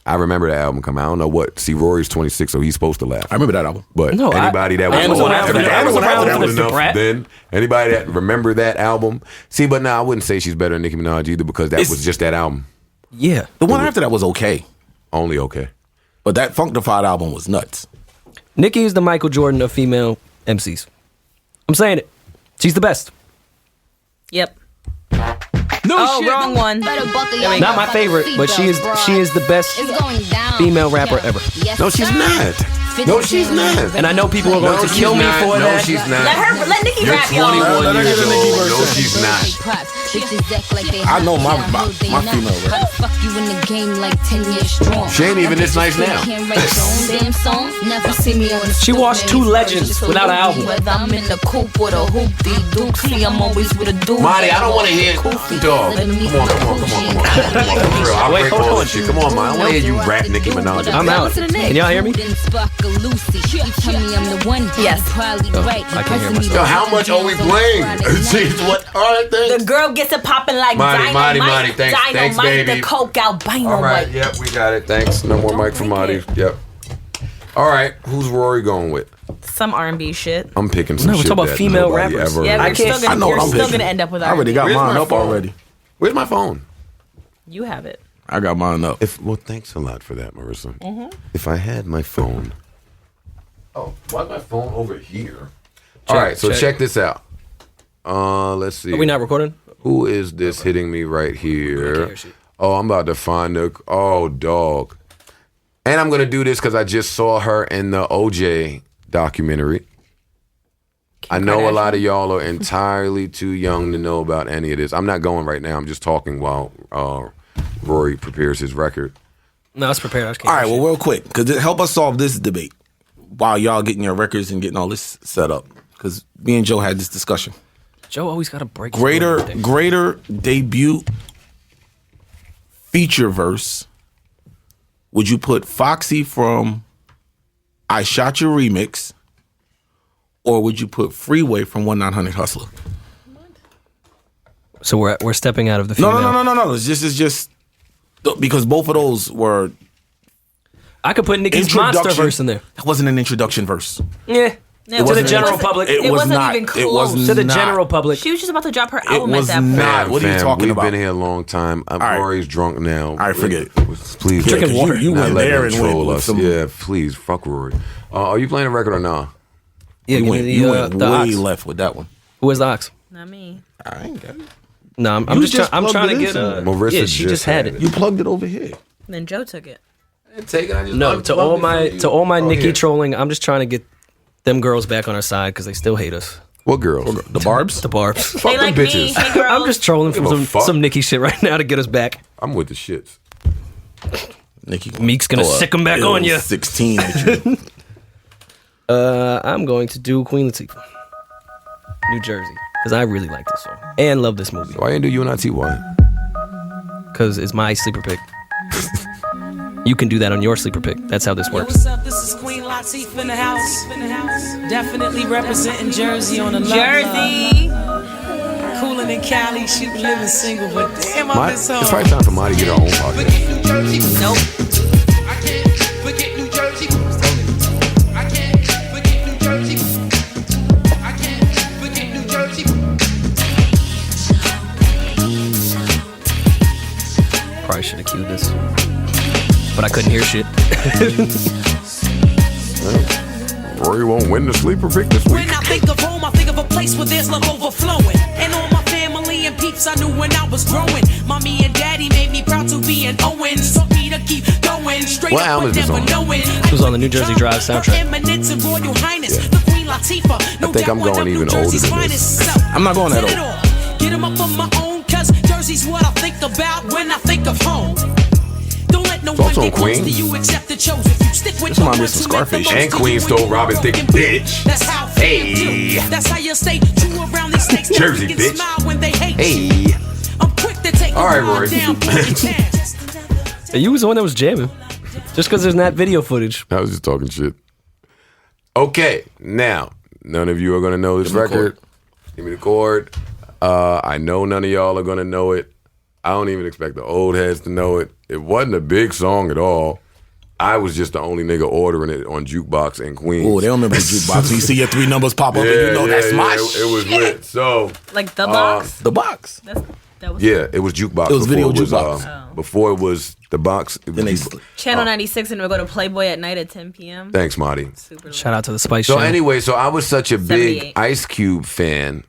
I remember that album come out. I don't know what. See, Rory's 26, so he's supposed to laugh. I remember that album. But No, anybody that I was was old, around for everybody the- I was that was around old for the enough Brat. then, anybody that remember that album. See, but now I wouldn't say she's better than Nicki Minaj either because that was just that album. Yeah. The one after that was okay, Only okay. but that Funkdafied album was nuts. Nicki is the Michael Jordan of female MCs. I'm saying it. She's the best. Yep. No Oh, wrong one. Not my favorite, but she is the best female rapper ever. No, she's not. No, she's not. And I know people are going to she's kill me not. for No, that. she's not. Let Nicki You're rap, y'all. 21 Let her years get a Nicki old. verse. No, she's not. I know my female rap. She ain't even this nice now. She washed two legends without an album. Marty, I don't want to hear dog. Come on. For real, I'll Wait, break hold all on. this shit. Come on, man. I don't want to hear you rap Nicki Minaj. I'm out. Can y'all hear me? Yes. I can hear myself. Yo, how much are we playing? Jeez, what are they? The girl gets it popping like Marty, dynamite. thanks, Dynamite, baby. the coke albino. All right, Like, yep, we got it. Thanks. No more mic for Marty. Yep. All right, who's Rory going with? Some R&B shit. I'm picking some shit. We're talking about female rappers. Yeah, you're still going to end up with R&B. I already got mine up already. Where's my phone? You have it. I got mine up. Well, thanks a lot for that, Marissa. Mm-hmm. If I had my phone. Oh, why's my phone over here? All right, so check this out. Let's see. Are we not recording? Who is this hitting me right here? Oh, I'm about to find the. Oh, dog. And I'm going to do this because I just saw her in the OJ documentary. I know a lot of y'all are entirely too young to know about any of this. I'm not going right now. I'm just talking while Rory prepares his record. No, it's prepared. All right, well, real quick, because help us solve this debate while y'all getting your records and getting all this set up. Because me and Joe had this discussion. Joe always got to break. Greater debut feature verse. Would you put Foxy from I Shot Your Remix, or would you put Freeway from 1-900 Hustler? So we're stepping out of the female. No. It's just because both of those were. I could put Nicki's Monster verse in there. That wasn't an introduction verse. Yeah. To the general public. It wasn't even close. It was to the general public. She was just about to drop her album at that point. point. What are you talking about? We've been here a long time. Rory's drunk now. All right, forget it. Please. Drinking water. You went there and troll went us. some... Yeah, please. Fuck Rory. Are you playing a record or not? Yeah, you went way ox. left with that one. Who is the ox? Not me. I ain't got it. No, I'm trying to get Marissa yeah, she just had it. You plugged it over here. Then Joe took it. Take it. I just No, to all my Nicki trolling, I'm just trying to get them girls back on our side because they still hate us. What girls? The Barbs? The Barbs. They like them me. bitches. Hey, girls. I'm just trolling from some Nicki shit right now to get us back. I'm with the shits. Nicki. Meek's gonna sick them back on you. 16 at you. I'm going to do Queen Latifah, New Jersey, because I really like this song and love this movie. Why didn't do UNIT? Why? Because it's my sleeper pick. You can do that on your sleeper pick. That's how this works. What's up? This is Queen Latifah in the house. Definitely representing Jersey on the Jersey. Coolin' in Cali, shooting, living single, but damn, I miss home. It's probably time for Marty to get her own podcast. Nope. I can't forget New Jersey. I can't forget New Jersey. I can't forget New Jersey. Probably should have queued this, but I couldn't hear shit. Rory won't win the sleeper pick this week. When I think of home, I think of a place where there's love overflowing. And all my family and peeps I knew when I was growing. Mommy and daddy made me proud to be an Owens. Taught me to keep going straight What up album but is this never on? knowing. It was on the New Jersey Drive soundtrack. Eminence and Royal Highness, the Queen Latifah. No I think I'm doubt one going of even New older Jersey's than finest. this. So, I'm not going that set it old. off. Get 'em up on my own, cause Jersey's what I think about when I think of home. Don't let no one also get close Queen. to you except the chosen. You stick with This the reminds me of ones some who meant the Scarface. most And to Queen you stole when you Robin were Thicke, broken, bitch. That's how fans do. That's how you stay true around these snakes. Jersey, Can bitch. smile when they hate you. Hey. I'm quick to take All right, a ride Rory. down Boys Town. Hey, you was the one that was jamming, just because there's not video footage. I was just talking shit. Okay, now none of you are gonna know this Give me the record. Give me the chord. I know none of y'all are gonna know it. I don't even expect the old heads to know it. It wasn't a big song at all. I was just the only nigga ordering it on Jukebox in Queens. Oh, they don't remember the jukebox. You see your 3 numbers pop up and you know that's my It was lit. So Like the box. The box. That was yeah, it was Jukebox. It was before video jukebox. Before it was the box. It was Then they Jukebox. Channel 96, and we'll go to Playboy at night at 10 p.m. Thanks, Marty. Super lit. Shout out to the Spice So Channel. anyway, so I was such a big 78. Ice Cube fan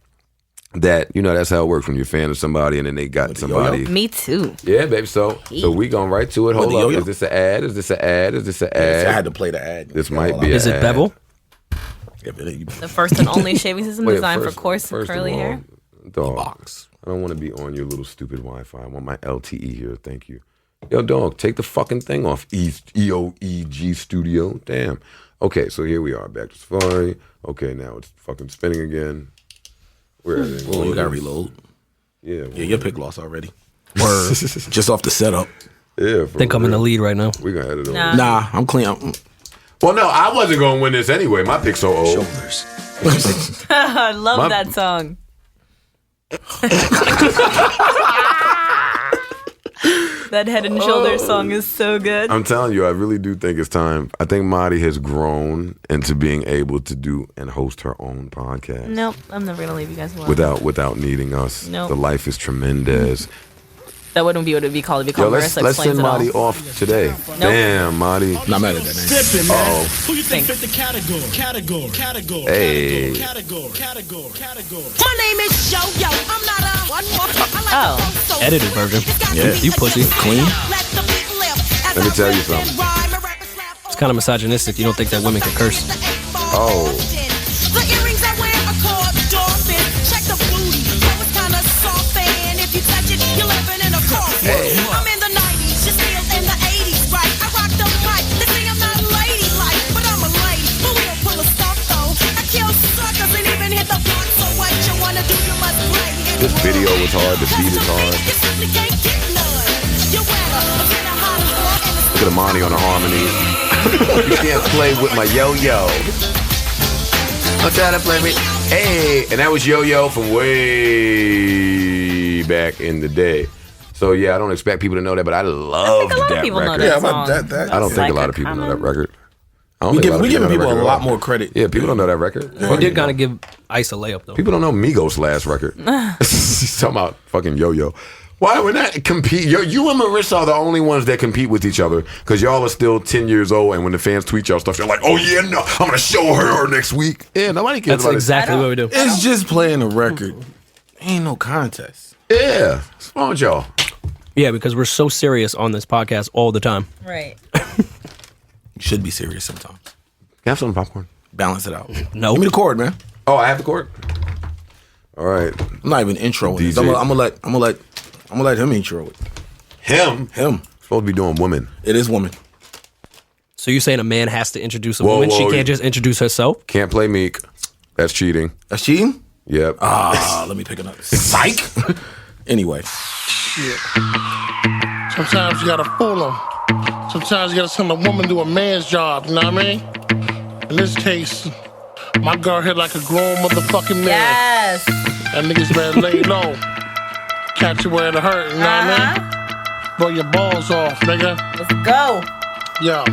that, you know, that's how it works when you're a fan of somebody and then they got somebody. Me too. Yeah, baby. So we going right to it. Hold the up. yo-yo? Is this an ad? Is this an ad? Is this an ad? I had to play the ad. This might be Is an it ad. Bevel? The first and only shaving system Wait, designed first- for coarse and first of curly all, hair. Dog, box. I don't want to be on your little stupid Wi-Fi. I want my LTE here. Thank you. Yo, dog, take the fucking thing off. EOEG Studio. Damn. Okay, so here we are. Back to Safari. Okay, now it's fucking spinning again. Where are they? Oh, you got to reload. Yeah. Yeah, your pick lost already. Word. Just off the setup. Yeah. I think I'm in the lead right now. We're going to edit over. Nah. Nah, I'm clean. Well, no, I wasn't going to win this anyway. My pick's so old. Shoulders. I love that song. That Head and Shoulders song is so good. I'm telling you, I really do think it's time. I think Marty has grown into being able to do and host her own podcast. Nope, I'm never gonna leave you guys alone. Without needing us. Nope. The life is tremendous. That wouldn't be what it'd be called. It'd be called let's send Marty off today. Nope. Damn, Marty. Not mad at that name. Sipping, man. Who you think fit the category? Hey. My name is Yo-Yo. I'm not a one more. Edited version. Yeah. You pussy. Clean. Let me tell you something. It's kind of misogynistic. You don't think that women can curse. Oh. The earrings I wear are called dolphin. Check the booty. That was kind of soft. And if you touch it, you're living in a coffin. Hey. I'm in the 90s. You're still in the 80s, right? I rock the mic. They say I'm not ladylike, but I'm a lady. But we don't pull a stuff, though. I kill suckers and even hit the block. So what you want to do, you must play. This video was hard. The beat is hard. You simply can't get none. You wear a bit of hot Look at Amani on the harmony. You can't play with my yo-yo. I'm trying to play me. Hey, and that was Yo-Yo from way back in the day. So yeah, I don't expect people to know that, but I love that record. Yeah, about that. I don't think a lot of people know that record. We giving people a lot more credit. Yeah, people don't know that record. We did kind of give Ice a layup, though. People don't know Migos' last record. He's talking about fucking Yo-Yo. Why would that compete? You and Marisa are the only ones that compete with each other because y'all are still 10 years old, and when the fans tweet y'all stuff, you're like, oh yeah, no, I'm going to show her next week. Yeah, nobody cares That's about exactly what we do. It's just playing a record. Ain't no contest. Yeah. What's wrong with y'all? Yeah, because we're so serious on this podcast all the time. Right. You should be serious sometimes. Have some popcorn. Balance it out. No. Give me the chord, man. Oh, I have the chord? All right. I'm not even introing this. I'm gonna let him intro it. Him? Him. Supposed to be doing women. It is woman. So you're saying a man has to introduce a woman? She can't just introduce herself? Can't play Meek. That's cheating. That's cheating? Yep. Let me pick another. Psych. Anyway. Shit. Sometimes you gotta fool them. Sometimes you gotta send a woman to a man's job, you know what I mean? In this case, my girl hit like a grown motherfucking man. Yes. That niggas better lay low. Catch you where it hurt, you know what I mean? Blow your balls off, nigga. Let's go. Yo,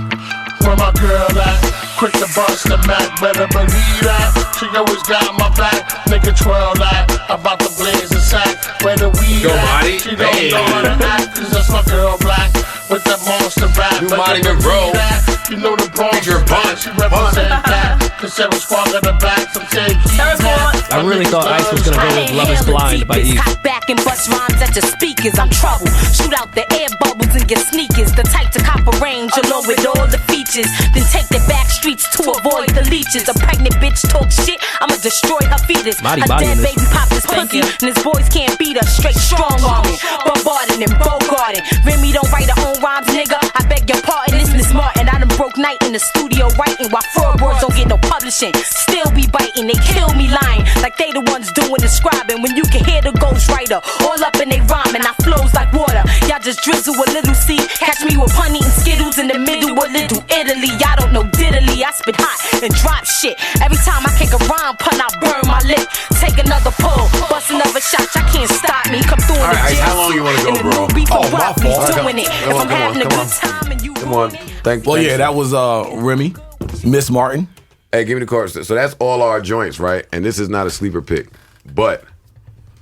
where my girl at? Quick to bust the Mac, better believe that. She always got my back, nigga twirl that. About to blaze the sack, where the weed Go, at? Marty. She don't know how to act, cause that's my girl black. With that monster rap, You Marty Monroe. you know the Bronx. Feature Bunch. She represent that. Cause Sarah Squawk in the back, some take I really thought Ice was gonna go with Love Is Blind by Eve. Hop back and bust rhymes at your speakers. I'm trouble. Shoot out the air bubbles in your sneakers. The type to cop a range along with all the features. Then take the back streets to avoid the leeches. A pregnant bitch talk shit, I'ma destroy her fetus. Mighty Her body dead in this. baby pop this pussy, and his boys can't beat her. Straight strong arming, bombarding and bogarting. Remy don't write her own rhymes, nigga. I beg your pardon, this Miss Martin. I done broke night in the studio writing while fraud words don't get no publishing. Still be biting, they kill me lying like they the ones doing the scribing. When you can hear the ghostwriter all up in they rhyming, I flows like water. Y'all just drizzle a little seed. Catch me with punny and skittles in the middle of Little Italy. Y'all don't know diddly. I spit hot and drop shit. Every time I kick a rhyme pun, I burn my lip. Take another pull, bust another shot. Y'all can't stop me. Come through in the right, gym. how long you wanna go, bro? My fault. Doing it. If I'm having a good time and you Come on. Thank you. Well, yeah, that was Remy, Miss Martin. Hey, give me the chords. So that's all our joints, right? And this is not a sleeper pick. But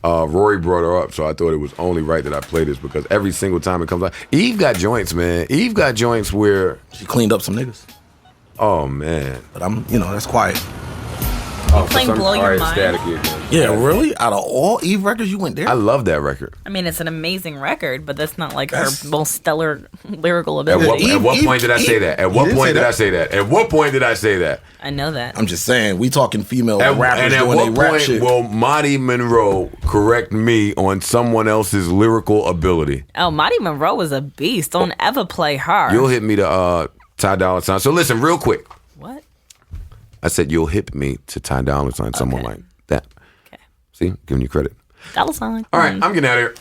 Rory brought her up, so I thought it was only right that I play this because every single time it comes out, Eve got joints, man. Eve got joints where She cleaned up some niggas. oh man. But that's quiet. Playing Blow Your Mind. Static again. Yeah, really? Out of all Eve records, you went there? I love that record. I mean, it's an amazing record, but that's not like That's- her most stellar lyrical At ability. what Eve- point did I Eve- say that? At you what didn't point say did that. I say that? At what point did I say that? I know that. I'm just saying, we talking female rappers And at doing what they rap point shit. will Marty Monroe correct me on someone else's lyrical ability? Oh, Marty Monroe was a beast. Don't ever play her. You'll hit me to Ty Dolla $ign. So listen, real quick. What? I said you'll hit me to Ty Dolla $ign, someone like that. Okay. See, giving you credit. $ign. All right, I'm getting out of here.